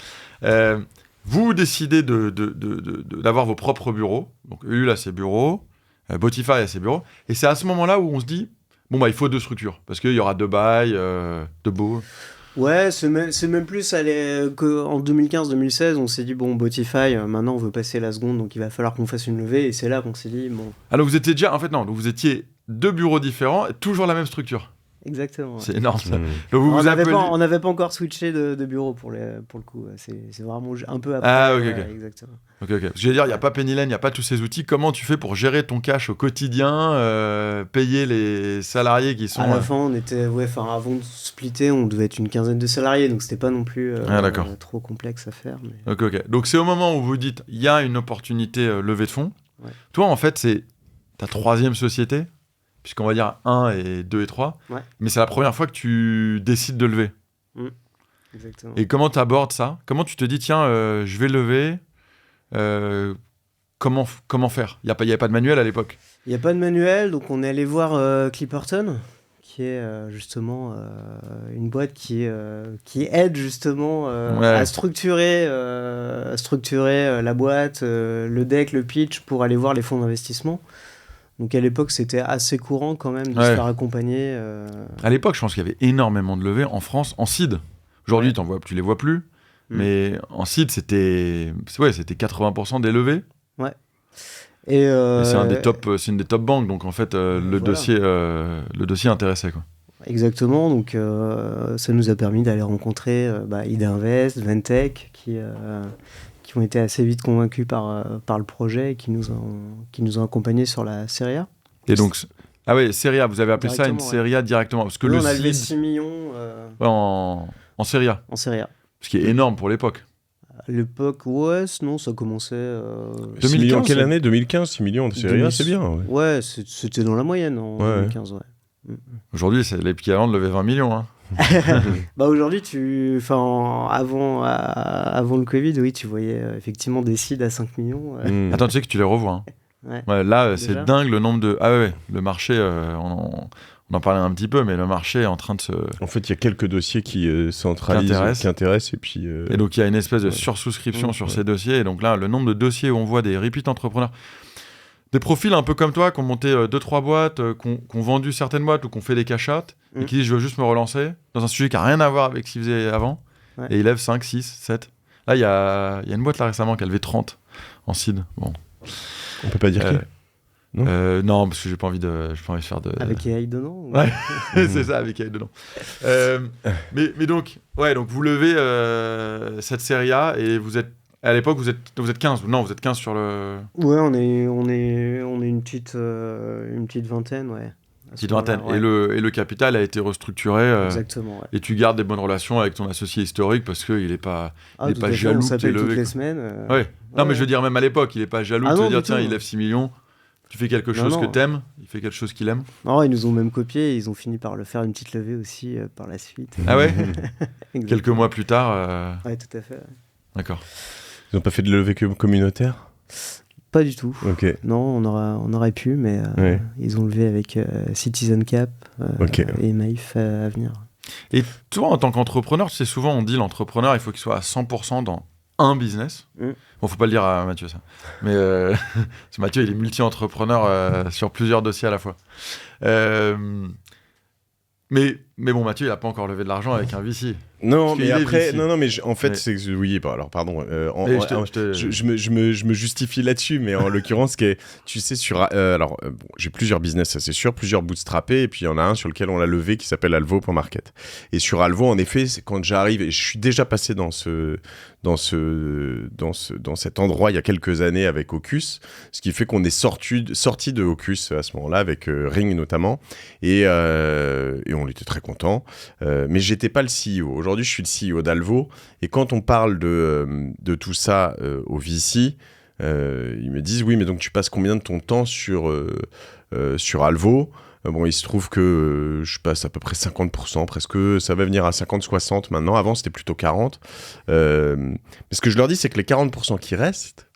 Vous décidez d'avoir vos propres bureaux. Donc Ulule a ses bureaux, Botify a ses bureaux. Et c'est à ce moment-là où on se dit, bon, bah, il faut 2 structures. Parce qu'il y aura 2 bails, 2 baux. Ouais, c'est même plus qu'en 2015-2016, on s'est dit, bon, Botify, maintenant on veut passer la seconde, donc il va falloir qu'on fasse une levée. Et c'est là qu'on s'est dit, bon. Alors vous étiez déjà, en fait non, donc vous étiez 2 bureaux différents, toujours la même structure. Exactement. Ouais. C'est énorme ça. Mmh. Donc vous on vous n'avait appelez... pas encore switché de bureau pour le coup. C'est vraiment un peu après. Ah, ok, ouais, ok. Exactement. Ok. Parce que je veux dire, il n'y a pas Pennylen, il n'y a pas tous ces outils. Comment tu fais pour gérer ton cash au quotidien, payer les salariés qui sont... À la fin, on était, avant de splitter, on devait être une quinzaine de salariés, donc c'était pas non plus d'accord. trop complexe à faire. Mais... Ok. Donc c'est au moment où vous dites, il y a une opportunité levée de fonds. Ouais. Toi, en fait, c'est ta 3e société, puisqu'on va dire 1 et 2 et 3. Ouais. Mais c'est la première fois que tu décides de lever. Exactement. Et comment tu abordes ça? Comment tu te dis, tiens, je vais lever comment faire? Il n'y avait pas de manuel à l'époque. Il n'y a pas de manuel, donc on est allé voir Clipperton, qui est justement une boîte qui aide justement à structurer la boîte, le deck, le pitch pour aller voir les fonds d'investissement. Donc à l'époque, c'était assez courant quand même de se faire accompagner. À l'époque, je pense qu'il y avait énormément de levées en France, en seed. Aujourd'hui, tu les vois plus. Mais en seed, c'était 80% des levées. Ouais. Et c'est une des top banques, donc en fait, le dossier intéressait, quoi. Exactement, donc ça nous a permis d'aller rencontrer Ida Invest, Ventec, qui ont été assez vite convaincus par le projet et qui nous ont accompagnés sur la Serie A. Et donc, Serie A, vous avez appelé ça une Serie A directement, parce que on a levé 6 millions en Serie A. En Serie A. Ce qui est énorme pour l'époque. À l'époque, non, ça commençait... 6 millions, quelle année? 2015, 6 millions de Serie A, c'est bien. Ouais, c'était dans la moyenne en 2015, ouais. Aujourd'hui, c'est l'équivalent de lever 20 millions. Hein. Aujourd'hui, avant le Covid, oui, tu voyais effectivement des seeds à 5 millions. Attends, tu sais que tu les revois. Hein. Ouais, là, c'est dingue le nombre de... Ah ouais, le marché, on en parlait un petit peu, mais le marché est en train de se... En fait, il y a quelques dossiers qui centralisent, qui intéressent, et puis... Et donc, il y a une espèce de sursouscription sur ces dossiers, et donc là, le nombre de dossiers où on voit des repeat entrepreneurs, des profils un peu comme toi, qui ont monté 2-3 boîtes, qui ont vendu certaines boîtes, ou qui ont fait des cash-out, et qui disent, je veux juste me relancer, dans un sujet qui n'a rien à voir avec ce qu'ils faisaient avant, et ils lèvent 5, 6, 7. Là, il y a une boîte là récemment qui a levé 30 en seed. Bon. On peut pas dire qui? Non, parce que j'ai pas envie de faire de... Avec AI dedans Ouais, c'est ça, avec AI dedans. Mais donc vous levez cette série A et vous êtes... À l'époque, vous êtes 15. Non, vous êtes 15 sur le... Ouais, on est une petite vingtaine, ouais. Petite vingtaine. Ouais. Et le capital a été restructuré. Exactement, ouais. Et tu gardes des bonnes relations avec ton associé historique parce qu'il n'est pas, pas jaloux que tu aies levé. toutes les semaines. Ouais. Non, mais je veux dire, même à l'époque, il n'est pas jaloux de te dire, tiens, il lève 6 millions. Tu fais quelque chose que t'aimes, il fait quelque chose qu'il aime. Non, ils nous ont même copié et ils ont fini par le faire une petite levée aussi par la suite. Ah ouais. Quelques mois plus tard. Ouais, tout à fait. Ouais. D'accord. Ils n'ont pas fait de levée communautaire? Pas du tout. Ok. Non, on aurait pu, mais ils ont levé avec Citizen Cap et Maïf à venir. Et toi, en tant qu'entrepreneur, tu sais, souvent on dit l'entrepreneur, il faut qu'il soit à 100% dans un business. Bon, faut pas le dire à Mathieu, ça. Mais Mathieu, il est multi-entrepreneur sur plusieurs dossiers à la fois. Mais bon, Mathieu, il a pas encore levé de l'argent avec un VC. Non, mais après, en fait, c'est oui. Bon, alors, pardon. Je me justifie là-dessus, mais en l'occurrence, tu sais, j'ai plusieurs business, ça c'est sûr, plusieurs bootstrappés, et puis il y en a un sur lequel on l'a levé qui s'appelle Alvo.market. Et sur Alvo, en effet, c'est quand j'arrive, et je suis déjà passé dans cet endroit il y a quelques années avec Ocus, ce qui fait qu'on est sorti de Ocus à ce moment-là avec Ring notamment, et on était très contents. Mais j'étais pas le CEO. Aujourd'hui, je suis le CEO d'Alvo, et quand on parle de tout ça au VC, ils me disent oui, mais donc tu passes combien de ton temps sur Alvo? Bon, il se trouve que je passe à peu près 50%, presque, ça va venir à 50-60 maintenant. Avant, c'était plutôt 40. Mais ce que je leur dis, c'est que les 40% qui restent,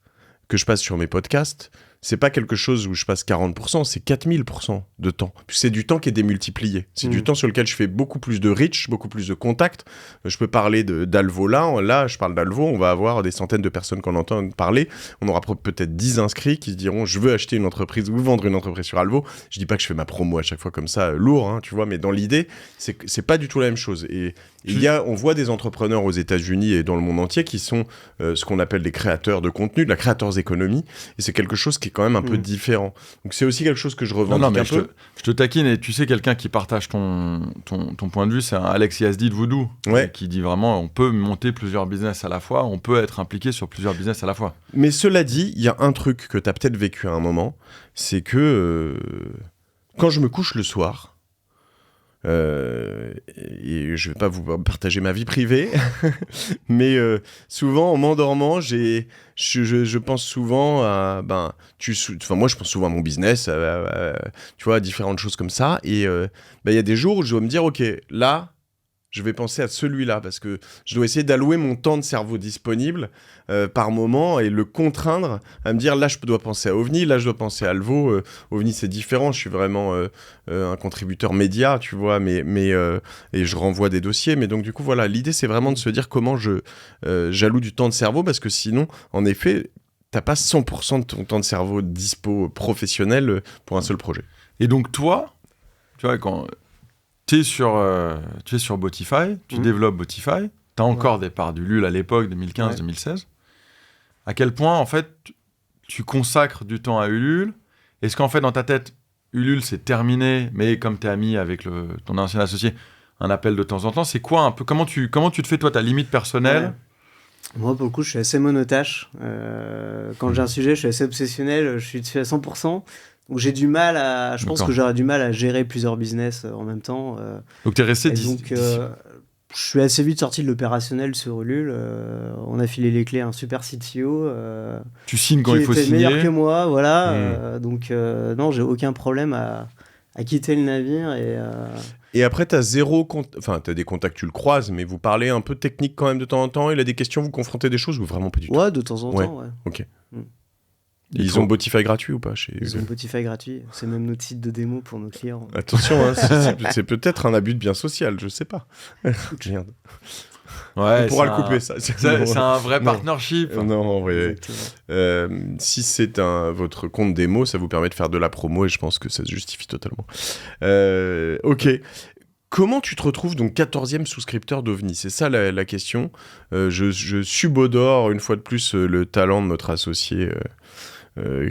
que je passe sur mes podcasts, c'est pas quelque chose où je passe 40%, c'est 4000% de temps. C'est du temps qui est démultiplié. C'est du temps sur lequel je fais beaucoup plus de reach, beaucoup plus de contacts. Je peux parler d'Alvo là, je parle d'Alvo, on va avoir des centaines de personnes qu'on entend parler. On aura peut-être 10 inscrits qui se diront je veux acheter une entreprise ou vendre une entreprise sur Alvo. Je dis pas que je fais ma promo à chaque fois comme ça, lourd, hein, tu vois, mais dans l'idée, c'est pas du tout la même chose. Et on voit des entrepreneurs aux États-Unis et dans le monde entier qui sont ce qu'on appelle des créateurs de contenu, de la creators economy, et c'est quelque chose qui est quand même un peu différent. Donc c'est aussi quelque chose que je revendique un peu. Je te taquine, et tu sais, quelqu'un qui partage ton point de vue, c'est un Alex Yazdi de Voodoo, qui dit vraiment, on peut monter plusieurs business à la fois, on peut être impliqué sur plusieurs business à la fois. Mais cela dit, il y a un truc que tu as peut-être vécu à un moment, c'est que quand je me couche le soir, et je vais pas vous partager ma vie privée, mais souvent en m'endormant, je pense souvent à moi je pense souvent à mon business, tu vois, à différentes choses comme ça, et il y a des jours où je dois me dire ok, là je vais penser à celui-là, parce que je dois essayer d'allouer mon temps de cerveau disponible par moment et le contraindre à me dire là je dois penser à OVNI, là je dois penser à Alvo. OVNI c'est différent, je suis vraiment un contributeur média, tu vois, mais et je renvoie des dossiers, mais donc du coup voilà, l'idée c'est vraiment de se dire comment j'alloue du temps de cerveau, parce que sinon en effet t'as pas 100% de ton temps de cerveau dispo professionnel pour un seul projet. Et donc toi, tu vois, quand tu es sur Botify, tu développes Botify, tu as encore des parts d'Ulule à l'époque, 2015-2016. À quel point, en fait, tu consacres du temps à Ulule? Est-ce qu'en fait, dans ta tête, Ulule, c'est terminé, mais comme tu es ami avec ton ancien associé, un appel de temps en temps, c'est quoi un peu, comment tu te fais, toi, ta limite personnelle? Moi, pour le coup, je suis assez monotache. Quand j'ai un sujet, je suis assez obsessionnel, je suis dessus à 100%. Donc j'ai du mal à... Je pense que j'aurais du mal à gérer plusieurs business en même temps. Donc tu es resté je suis assez vite sorti de l'opérationnel sur Ulule. On a filé les clés à un super CTO. Tu signes quand il faut signer. Qui était meilleur que moi, voilà. Donc non, j'ai aucun problème à quitter le navire. Et après, t'as t'as des contacts, tu le croises, mais vous parlez un peu technique quand même de temps en temps. Il a des questions, vous confrontez des choses ou vraiment pas du tout? Ouais, de temps en temps, ouais. Ok. Ils ont Botify gratuit ou pas Ils ont Botify gratuit. C'est même notre site de démo pour nos clients. Attention, hein, c'est peut-être un abus de bien social, je sais pas. Merde. Ouais, on pourra le couper, ça. C'est un vrai partnership. Non, en vrai. Si c'est votre compte démo, ça vous permet de faire de la promo et je pense que ça se justifie totalement. Ok. Comment tu te retrouves donc 14e souscripteur d'OVNI? C'est ça la question. Je subodore une fois de plus le talent de notre associé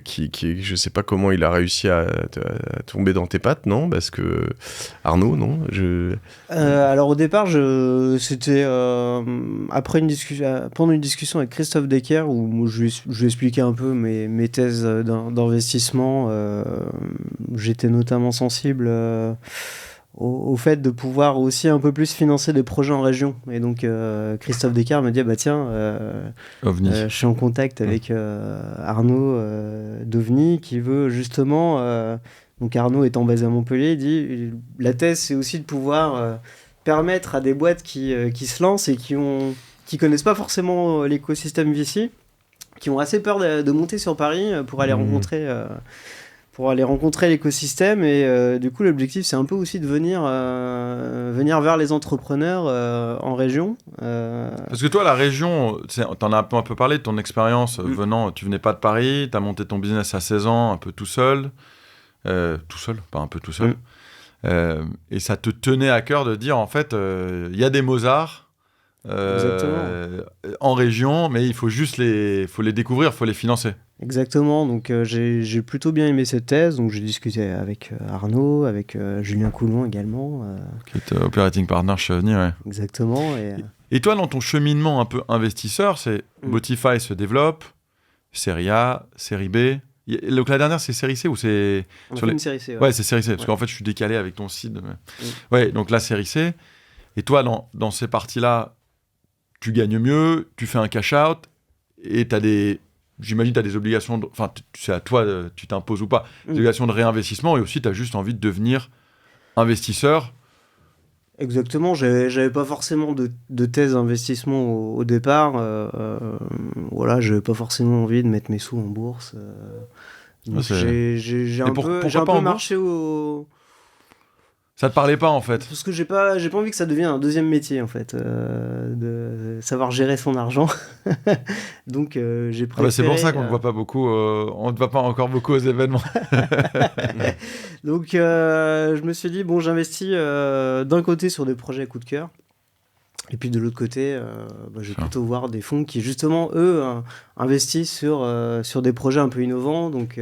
qui je sais pas comment il a réussi à tomber dans tes pattes, non? Parce que Arnaud, non? Alors au départ, c'était après pendant une discussion avec Christophe Decker où je lui expliquais un peu mes thèses d'investissement. J'étais notamment sensible au fait de pouvoir aussi un peu plus financer des projets en région. Et donc Christophe Descartes me dit bah tiens, je suis en contact avec Arnaud d'OVNI qui veut justement, donc Arnaud étant basé à Montpellier, il dit la thèse c'est aussi de pouvoir permettre à des boîtes qui se lancent et qui connaissent pas forcément l'écosystème VC, qui ont assez peur de monter sur Paris pour aller rencontrer l'écosystème, et du coup l'objectif c'est un peu aussi de venir vers les entrepreneurs en région. Parce que toi la région, t'en as un peu parlé de ton expérience venant, tu venais pas de Paris, t'as monté ton business à 16 ans un peu tout seul, pas un peu tout seul, et ça te tenait à cœur de dire en fait il y a des Mozart en région, mais il faut juste les découvrir, il faut les financer. Exactement, donc j'ai plutôt bien aimé cette thèse, donc j'ai discuté avec Arnaud, avec Julien Coulon également. Qui est operating partner chez OVNI, ouais. Exactement. Et toi, dans ton cheminement un peu investisseur, c'est Botify se développe, série A, série B. Donc la dernière, c'est série C ou c'est... On a fait une série C, ouais, c'est série C, parce qu'en fait, je suis décalé avec ton site. Ouais, donc la série C. Et toi, dans ces parties-là, tu gagnes mieux, tu fais un cash-out, et t'as des... J'imagine que tu as des obligations, enfin, c'est à toi, tu t'imposes ou pas, des obligations de réinvestissement, et aussi tu as juste envie de devenir investisseur. Exactement, j'avais pas forcément de thèse d'investissement au départ. Voilà, j'avais pas forcément envie de mettre mes sous en bourse. Donc c'est- j'ai Et un pourquoi peu, j'ai un pas peu en marché au... Ça te parlait pas en fait. Parce que j'ai pas envie que ça devienne un deuxième métier, en fait, de savoir gérer son argent. Donc j'ai Ah bah, c'est pour ça qu'on préféré... ne voit pas beaucoup, on ne voit pas encore beaucoup aux événements. Donc je me suis dit, bon, j'investis d'un côté sur des projets coup de cœur, et puis de l'autre côté, je vais Ça. plutôt voir des fonds qui, justement, eux, investissent sur des projets un peu innovants. Donc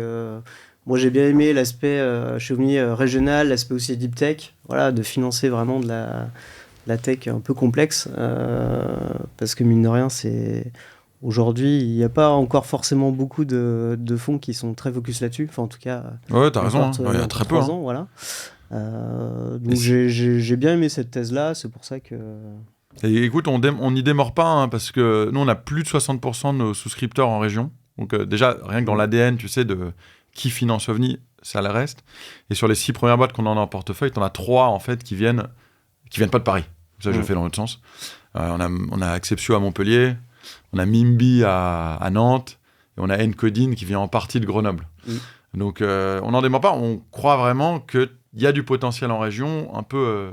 moi, j'ai bien aimé l'aspect Xiaomi régional, l'aspect aussi deep tech, voilà, de financer vraiment de la tech un peu complexe, parce que mine de rien, aujourd'hui, il n'y a pas encore forcément beaucoup de fonds qui sont très focus là-dessus. Enfin, en tout cas, Ouais, t'as raison, encore, hein. Il y a encore très peu. 3 Hein. ans, voilà. Et Donc j'ai bien aimé cette thèse-là, c'est pour ça que... Et écoute, on n'y démord pas, hein, parce que nous, on a plus de 60% de nos souscripteurs en région. Donc déjà, rien que dans l'ADN, tu sais, de qui finance OVNI, ça le reste. Et sur les 6 premières boîtes qu'on en a en portefeuille, t'en as 3, en fait, qui viennent pas de Paris. Ça, je le fais dans l'autre sens. On a Acceptio à Montpellier, on a Mimbi à Nantes, et on a Encoding qui vient en partie de Grenoble. Donc, on n'en dément pas. On croit vraiment qu'il y a du potentiel en région, un peu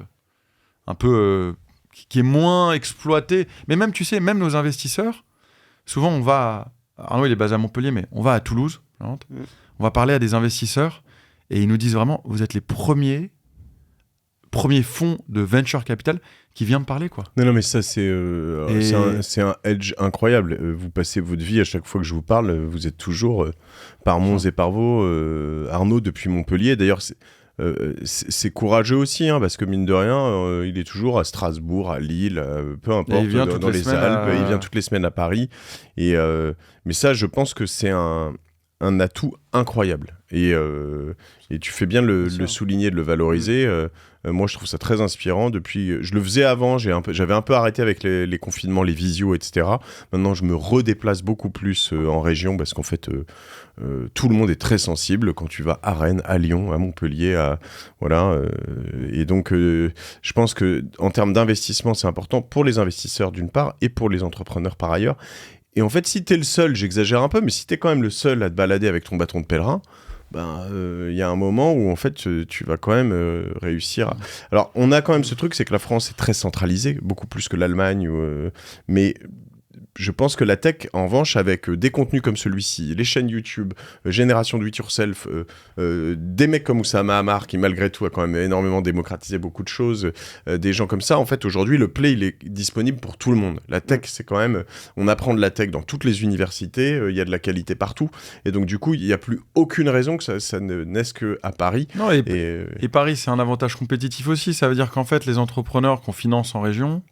qui est moins exploité. Mais même, tu sais, même nos investisseurs, souvent, on va... Arnaud, il est basé à Montpellier, mais on va à Toulouse. On va parler à des investisseurs et ils nous disent vraiment, vous êtes les premiers fonds de venture capital qui vient me parler, quoi. Non, mais ça, c'est un edge incroyable. Vous passez votre vie, à chaque fois que je vous parle, vous êtes toujours par Mons et par Vaux. Arnaud, depuis Montpellier. D'ailleurs, c'est courageux aussi, hein, parce que mine de rien, il est toujours à Strasbourg, à Lille, peu importe, dans les Alpes. Il vient toutes les semaines à Paris. Mais ça, je pense que c'est un atout incroyable. Et tu fais bien de le souligner, de le valoriser. Moi, je trouve ça très inspirant. Je le faisais avant, j'avais un peu arrêté avec les confinements, les visios, etc. Maintenant, je me redéplace beaucoup plus en région parce qu'en fait, tout le monde est très sensible quand tu vas à Rennes, à Lyon, à Montpellier, voilà. Et donc, je pense que en termes d'investissement, c'est important pour les investisseurs d'une part et pour les entrepreneurs par ailleurs. Et en fait, si t'es le seul, j'exagère un peu, mais si t'es quand même le seul à te balader avec ton bâton de pèlerin, y a un moment où en fait tu vas quand même réussir. Alors, on a quand même ce truc, c'est que la France est très centralisée, beaucoup plus que l'Allemagne, mais je pense que la tech, en revanche, avec des contenus comme celui-ci, les chaînes YouTube, Génération Do It Yourself, des mecs comme Oussama Ammar, qui malgré tout a quand même énormément démocratisé beaucoup de choses, des gens comme ça, en fait, aujourd'hui, le Play, il est disponible pour tout le monde. La tech, c'est quand même... On apprend de la tech dans toutes les universités, il y a de la qualité partout, et donc du coup, il n'y a plus aucune raison que ça ne naisse qu'à Paris. Non, et Paris, c'est un avantage compétitif aussi. Ça veut dire qu'en fait, les entrepreneurs qu'on finance en région...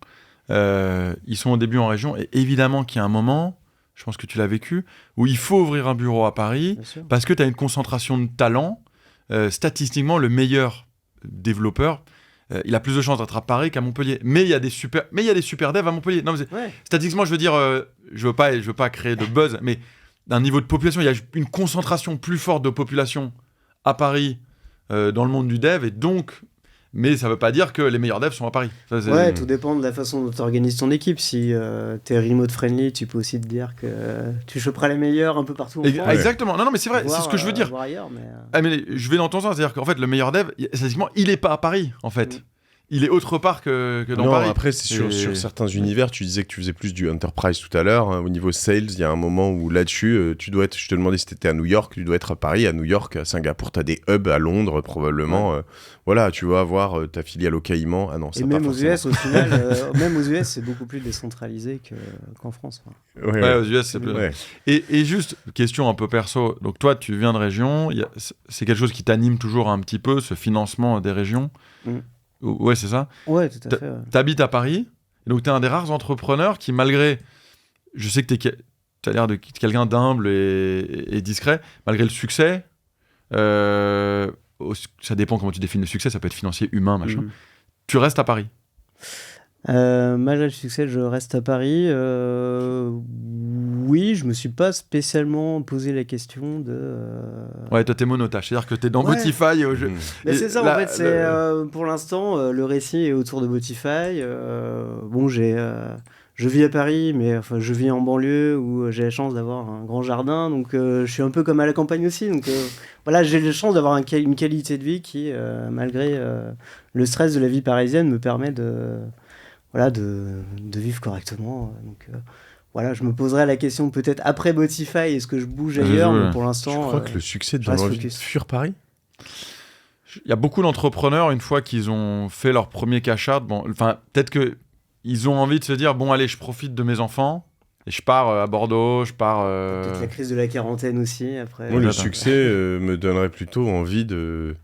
ils sont au début en région et évidemment qu'il y a un moment, je pense que tu l'as vécu, où il faut ouvrir un bureau à Paris parce que tu as une concentration de talent. Statistiquement, le meilleur développeur, il a plus de chances d'être à Paris qu'à Montpellier. Mais il y a des super devs à Montpellier. Non, mais statistiquement, je veux dire, je veux pas créer de buzz, mais d'un niveau de population, il y a une concentration plus forte de population à Paris dans le monde du dev et donc... Mais ça veut pas dire que les meilleurs devs sont à Paris. Ça, tout dépend de la façon dont tu organises ton équipe. Si t'es remote friendly, tu peux aussi te dire que tu choperas les meilleurs un peu partout en France. Exactement. Non, mais c'est vrai, c'est ce que je veux dire. Ailleurs, mais je vais dans ton sens, c'est-à-dire qu'en fait, le meilleur dev, statistiquement, il est pas à Paris, en fait. Il est autre part que dans Paris. Après, c'est sur certains univers, tu disais que tu faisais plus du enterprise tout à l'heure. Hein, au niveau sales, il y a un moment où là-dessus, tu dois être, je te demandais si tu étais à New York, tu dois être à Paris, à New York, à Singapour, tu as des hubs à Londres probablement. Voilà, tu vas avoir ta filiale au Caïman. Ah non, ça et même aux US, au final, même aux US, c'est beaucoup plus décentralisé qu'en France. Ouais, aux US, c'est plus... Et juste, question un peu perso. Donc toi, tu viens de région, c'est quelque chose qui t'anime toujours un petit peu, ce financement des régions. Ouais, c'est ça. Ouais, tout à fait. T'habites à Paris, et donc t'es un des rares entrepreneurs qui, malgré... Je sais que t'as l'air de quelqu'un d'humble et discret, malgré le succès, ça dépend comment tu définis le succès, ça peut être financier, humain, machin. Tu restes à Paris. Malgré le succès, je reste à Paris. Oui, je me suis pas spécialement posé la question de... Ouais, toi t'es monotache, c'est-à-dire que t'es dans Botify au jeu. Mais c'est ça, en fait, c'est pour l'instant, le récit est autour de Botify. Bon, je vis à Paris, mais enfin, je vis en banlieue où j'ai la chance d'avoir un grand jardin, donc je suis un peu comme à la campagne aussi. Donc voilà, j'ai la chance d'avoir une qualité de vie qui, malgré le stress de la vie parisienne, me permet de vivre correctement. Donc voilà, je me poserai la question peut-être après Botify, est-ce que je bouge ailleurs, mais pour l'instant. Tu crois que le succès je donne reste envie de focus. fuir Paris? Il y a beaucoup d'entrepreneurs, une fois qu'ils ont fait leur premier cash out, peut-être qu'ils ont envie de se dire, bon allez, je profite de mes enfants, et je pars à Bordeaux, je pars... Peut-être la crise de la quarantaine aussi, après. Moi, le succès me donnerait plutôt envie de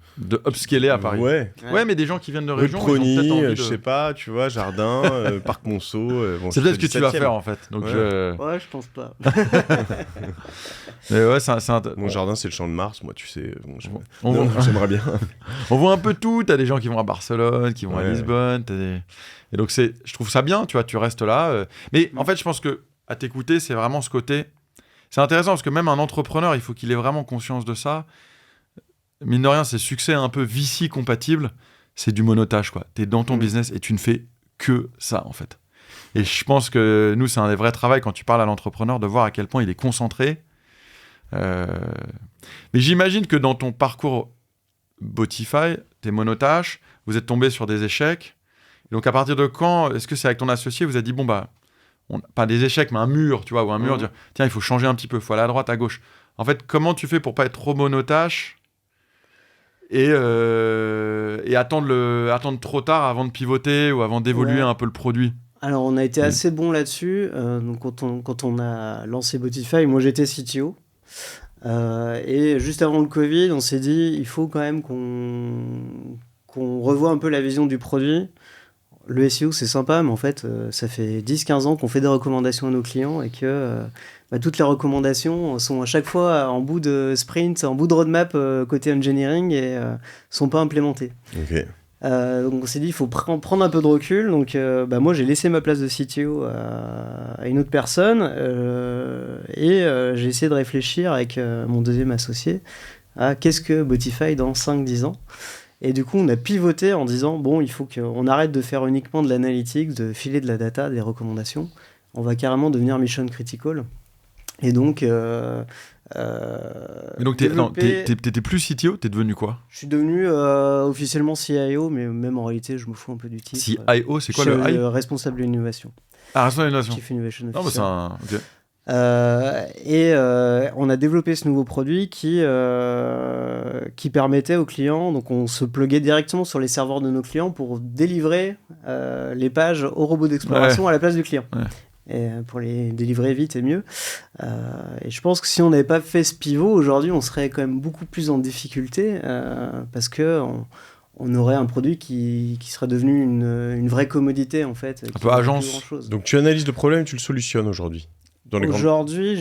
upscaler à Paris. Ouais, mais des gens qui viennent de rue de région, ils ont peut-être Prony, envie de... je sais pas, tu vois, jardin, parc Monceau. Bon, c'est peut-être ce que tu vas 17e. faire en fait. Donc Ouais. Ouais, je pense pas. Mais ouais, Mon jardin, c'est le champ de Mars, moi, tu sais. Bon, on non, voit... j'aimerais bien. on voit un peu tout. T'as des gens qui vont à Barcelone, qui vont à Ouais. Lisbonne. Et donc je trouve ça bien, tu vois, tu restes là. Mais en fait, je pense que à t'écouter, c'est vraiment ce côté. C'est intéressant parce que même un entrepreneur, il faut qu'il ait vraiment conscience de ça. Mine de rien, c'est succès un peu VC compatible. C'est du monotage, quoi. T'es dans ton business et tu ne fais que ça, en fait. Et je pense que nous, c'est un des vrais travaux quand tu parles à l'entrepreneur de voir à quel point il est concentré. Mais j'imagine que dans ton parcours Botify, t'es monotache, vous êtes tombé sur des échecs. Donc à partir de quand, est-ce que c'est avec ton associé, vous avez dit, bon bah, pas des échecs, mais un mur, tu vois, ou un mur, dire, tiens, il faut changer un petit peu, il faut aller à droite, à gauche. En fait, comment tu fais pour pas être trop monotache et attendre trop tard avant de pivoter ou avant d'évoluer un peu le produit? Alors, on a été assez bon là-dessus. Donc, quand on a lancé Botify, moi j'étais CTO. Et juste avant le Covid, on s'est dit il faut quand même qu'on revoie un peu la vision du produit. Le SEO, c'est sympa, mais en fait, ça fait 10-15 ans qu'on fait des recommandations à nos clients et que toutes les recommandations sont à chaque fois en bout de sprint, en bout de roadmap côté engineering et sont pas implémentées. Ok. Donc on s'est dit il faut prendre un peu de recul. Donc moi j'ai laissé ma place de CTO à une autre personne et j'ai essayé de réfléchir avec mon deuxième associé à qu'est-ce que Botify dans 5-10 ans. Et du coup on a pivoté en disant bon, il faut qu'on arrête de faire uniquement de l'analytics, de filer de la data, des recommandations. On va carrément devenir mission critical. Et donc Et donc t'étais plus CTO, t'es devenu quoi? Je suis devenu officiellement CIO, mais même en réalité, je me fous un peu du titre. CIO, c'est quoi je le suis I? Responsable de l'innovation. Ah, responsable de l'innovation. Chief Innovation Non, mais Officer. c'est un... ok. On a développé ce nouveau produit qui permettait aux clients, donc on se pluguait directement sur les serveurs de nos clients pour délivrer les pages au robot d'exploration à la place du client. Ouais. Et pour les délivrer vite et mieux. Et je pense que si on n'avait pas fait ce pivot, aujourd'hui, on serait quand même beaucoup plus en difficulté parce que on aurait un produit qui serait devenu une vraie commodité, en fait. Un peu agence. Donc tu analyses le problème, tu le solutionnes aujourd'hui. Aujourd'hui,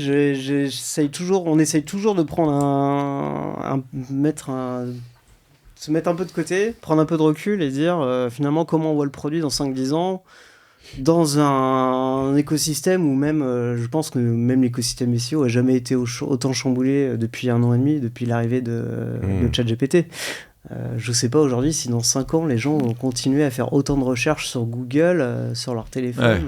on essaye toujours de prendre se mettre un peu de côté, prendre un peu de recul et dire finalement comment on voit le produit dans 5-10 ans dans un écosystème où même, je pense que même l'écosystème SEO a jamais été autant chamboulé depuis 1 an et demi, depuis l'arrivée de ChatGPT. Je sais pas aujourd'hui si dans 5 ans les gens vont continuer à faire autant de recherches sur Google, sur leur téléphone. Ouais.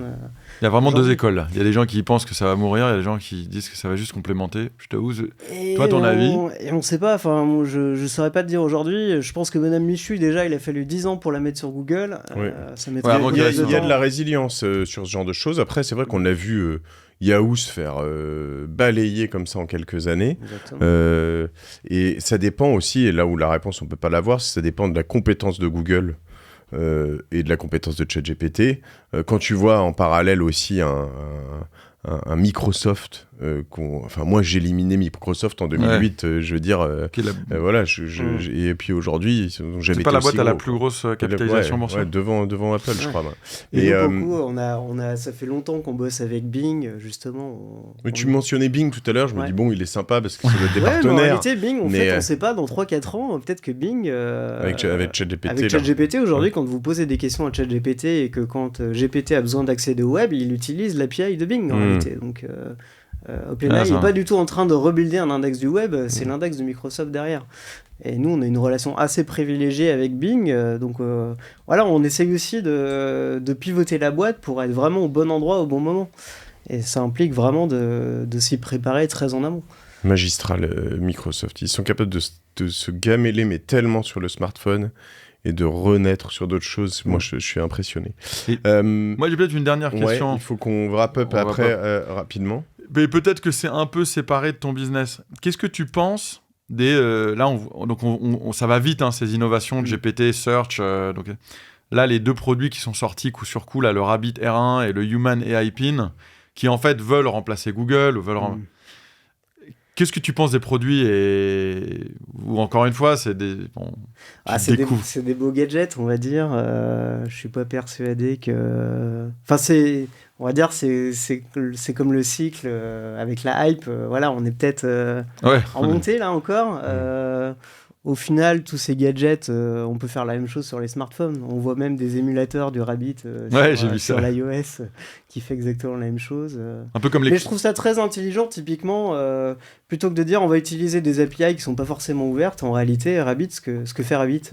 Il y a vraiment deux écoles là. Il y a des gens qui pensent que ça va mourir, il y a des gens qui disent que ça va juste complémenter. Je t'avoue, toi ton avis? Et on sait pas, enfin je saurais pas te dire aujourd'hui. Je pense que Madame Michu déjà il a fallu 10 ans pour la mettre sur Google. Oui. Ça mettrait il y a de la résilience sur ce genre de choses. Après c'est vrai qu'on a vu Yahoo se faire balayer comme ça en quelques années. Et ça dépend aussi, et là où la réponse on peut pas l'avoir, ça dépend de la compétence de Google et de la compétence de ChatGPT. Quand tu vois en parallèle aussi un Microsoft, enfin moi j'ai éliminé Microsoft en 2008, je veux dire, voilà, et puis aujourd'hui ils ont jamais été c'est pas la boîte aussi à la gros, plus grosse capitalisation boursière. Devant Apple, je crois. Et beaucoup, ça fait longtemps qu'on bosse avec Bing, justement. Tu mentionnais Bing tout à l'heure, je me dis bon, il est sympa parce que c'est notre partenaire. Mais en réalité, Bing, on sait pas, dans 3-4 ans, peut-être que Bing... avec ChatGPT, aujourd'hui, quand vous posez des questions à ChatGPT et que quand GPT a besoin d'accéder au web, il utilise l'API de Bing, en réalité. Donc, OpenAI n'est pas du tout en train de rebuilder un index du web, c'est l'index de Microsoft derrière. Et nous, on a une relation assez privilégiée avec Bing, donc voilà, on essaye aussi de pivoter la boîte pour être vraiment au bon endroit au bon moment. Et ça implique vraiment de s'y préparer très en amont. Magistral, Microsoft. Ils sont capables de se gameler, mais tellement sur le smartphone et de renaître sur d'autres choses. Moi, je suis impressionné. Moi, j'ai peut-être une dernière question. Il faut qu'on wrap up après rapidement. Mais peut-être que c'est un peu séparé de ton business. Qu'est-ce que tu penses des... là, ça va vite, hein, ces innovations de GPT, Search. Donc, là, les 2 produits qui sont sortis coup sur coup, là, le Rabbit R1 et le Human AI Pin, qui en fait veulent remplacer Google ou veulent... Qu'est-ce que tu penses des produits ou encore une fois, c'est des... Bon, c'est des beaux gadgets, on va dire. Je suis pas persuadé que... Enfin, on va dire c'est comme le cycle avec la hype. Voilà, on est peut-être en montée là encore. Au final, tous ces gadgets, on peut faire la même chose sur les smartphones. On voit même des émulateurs du Rabbit sur l'iOS qui fait exactement la même chose. Un peu comme les... Mais je trouve ça très intelligent, typiquement, plutôt que de dire on va utiliser des API qui sont pas forcément ouvertes. En réalité, Rabbit, ce que fait Rabbit,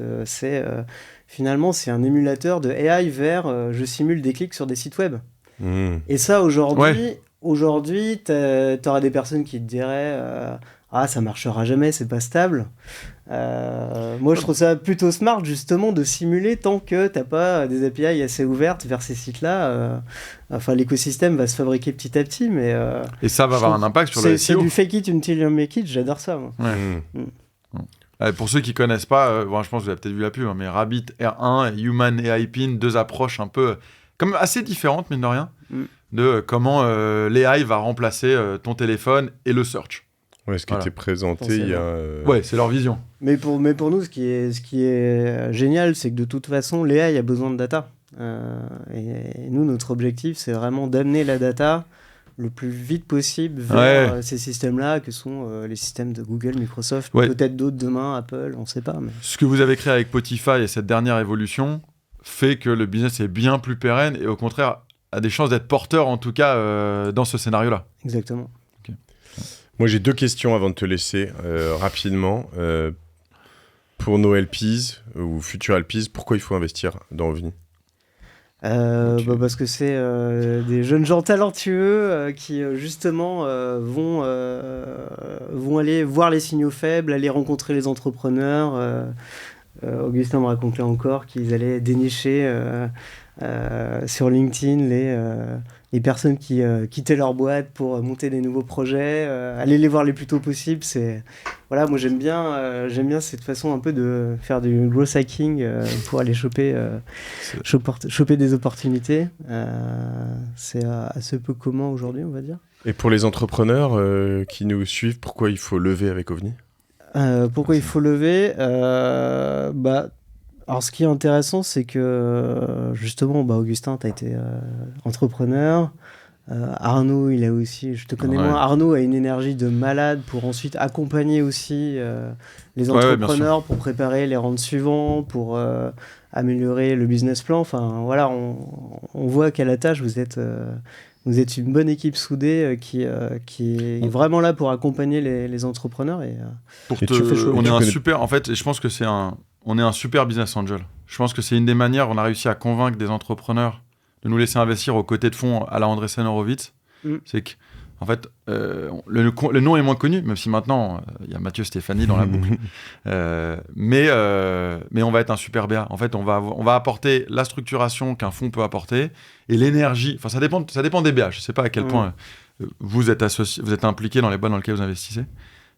finalement, c'est un émulateur de AI vers je simule des clics sur des sites web. Et ça, aujourd'hui, t'auras des personnes qui te diraient ça marchera jamais, c'est pas stable. Moi, je trouve ça plutôt smart, justement, de simuler tant que t'as pas des API assez ouvertes vers ces sites-là. Enfin, l'écosystème va se fabriquer petit à petit, mais... Et ça va avoir un impact sur le SEO. C'est du fake it until you make it, j'adore ça, moi. Pour ceux qui connaissent pas, je pense que vous avez peut-être vu la pub, hein, mais Rabbit R1 et Human AI Pin, 2 approches un peu... quand même assez différentes, mine de rien, de comment l'AI va remplacer ton téléphone et le search. Ouais, ce qui était présenté il y a... Ouais, c'est leur vision. Mais pour nous, ce qui est génial, c'est que de toute façon, l'AI a besoin de data. Et nous, notre objectif, c'est vraiment d'amener la data le plus vite possible vers ces systèmes-là, que sont les systèmes de Google, Microsoft, peut-être d'autres demain, Apple, on ne sait pas. Mais... Ce que vous avez créé avec Spotify et cette dernière évolution fait que le business est bien plus pérenne et au contraire a des chances d'être porteur, en tout cas, dans ce scénario-là. Exactement. Moi, j'ai 2 questions avant de te laisser rapidement. Pour nos LPs ou futurs LPs, pourquoi il faut investir dans OVNI ? Parce que c'est des jeunes gens talentueux qui justement vont aller voir les signaux faibles, aller rencontrer les entrepreneurs. Augustin me racontait encore qu'ils allaient dénicher sur LinkedIn les personnes qui quittaient leur boîte pour monter des nouveaux projets, aller les voir le plus tôt possible. Voilà, moi j'aime bien cette façon un peu de faire du growth hacking pour aller choper des opportunités. C'est assez peu commun aujourd'hui, on va dire. Et pour les entrepreneurs qui nous suivent, pourquoi il faut lever avec OVNI ? Pourquoi il faut lever alors, ce qui est intéressant, c'est que, justement, Augustin, tu as été entrepreneur. Arnaud, il a aussi, je te connais moins, Arnaud a une énergie de malade pour ensuite accompagner aussi les entrepreneurs pour préparer les rounds suivants, pour améliorer le business plan. Enfin, voilà, on voit qu'à la tâche, vous êtes une bonne équipe soudée qui est vraiment là pour accompagner les entrepreneurs. On est un super, en fait, je pense que on est un super business angel. Je pense que c'est une des manières, on a réussi à convaincre des entrepreneurs de nous laisser investir aux côtés de fonds à la Andreessen Horowitz. C'est que, en fait, le nom est moins connu, même si maintenant, il y a Mathieu Stéphanie dans la boucle. Mais on va être un super BA. En fait, on va apporter la structuration qu'un fonds peut apporter et l'énergie. Enfin, ça dépend des BA. Je ne sais pas à quel point vous êtes impliqué dans les boîtes dans lesquelles vous investissez.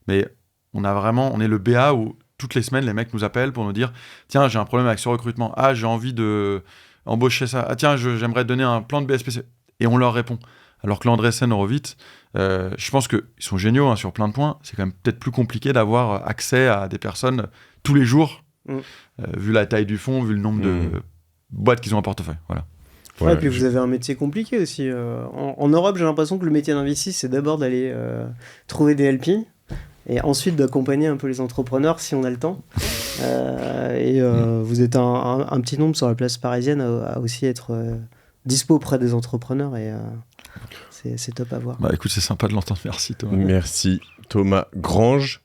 Mais on est le BA où toutes les semaines, les mecs nous appellent pour nous dire « Tiens, j'ai un problème avec ce recrutement. Ah, j'ai envie d'embaucher ça. Ah, tiens, j'aimerais donner un plan de BSPC. » Et on leur répond. Alors que l'Andreessen Horowitz, je pense qu'ils sont géniaux sur plein de points. C'est quand même peut-être plus compliqué d'avoir accès à des personnes tous les jours, vu la taille du fonds, vu le nombre de boîtes qu'ils ont en portefeuille. Voilà. Et puis vous avez un métier compliqué aussi. En Europe, j'ai l'impression que le métier d'investisseur, c'est d'abord d'aller trouver des LP et ensuite d'accompagner un peu les entrepreneurs si on a le temps. Vous êtes un petit nombre sur la place parisienne à aussi être dispo auprès des entrepreneurs. c'est top à voir. Bah écoute, c'est sympa de l'entendre. Merci Thomas. Merci Thomas Grange.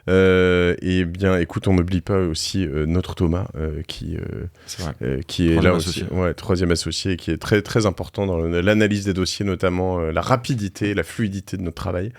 Et bien, écoute, on n'oublie pas aussi notre Thomas qui est là aussi, troisième associé, qui est très très important dans l'analyse des dossiers, notamment la rapidité, la fluidité de notre travail.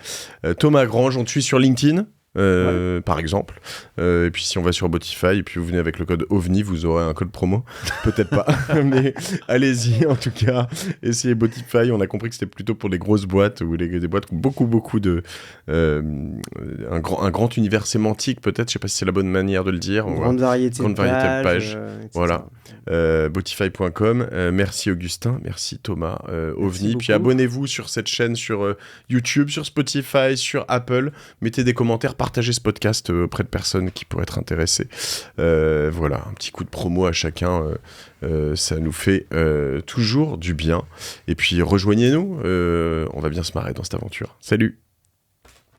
Thomas Grange, on te suit sur LinkedIn. Par exemple, et puis si on va sur Botify et puis vous venez avec le code OVNI, vous aurez un code promo, peut-être pas, mais allez-y en tout cas, essayez Botify. On a compris que c'était plutôt pour les grosses boîtes ou des boîtes qui ont beaucoup de un grand univers sémantique, peut-être, je sais pas si c'est la bonne manière de le dire. Grande variété de pages, voilà. Botify.com. Merci Augustin, merci Thomas, OVNI. Puis abonnez-vous sur cette chaîne sur YouTube, sur Spotify, sur Apple. Mettez des commentaires, partagez ce podcast auprès de personnes qui pourraient être intéressées. Voilà, un petit coup de promo à chacun. Ça nous fait toujours du bien. Et puis rejoignez-nous. On va bien se marrer dans cette aventure. Salut!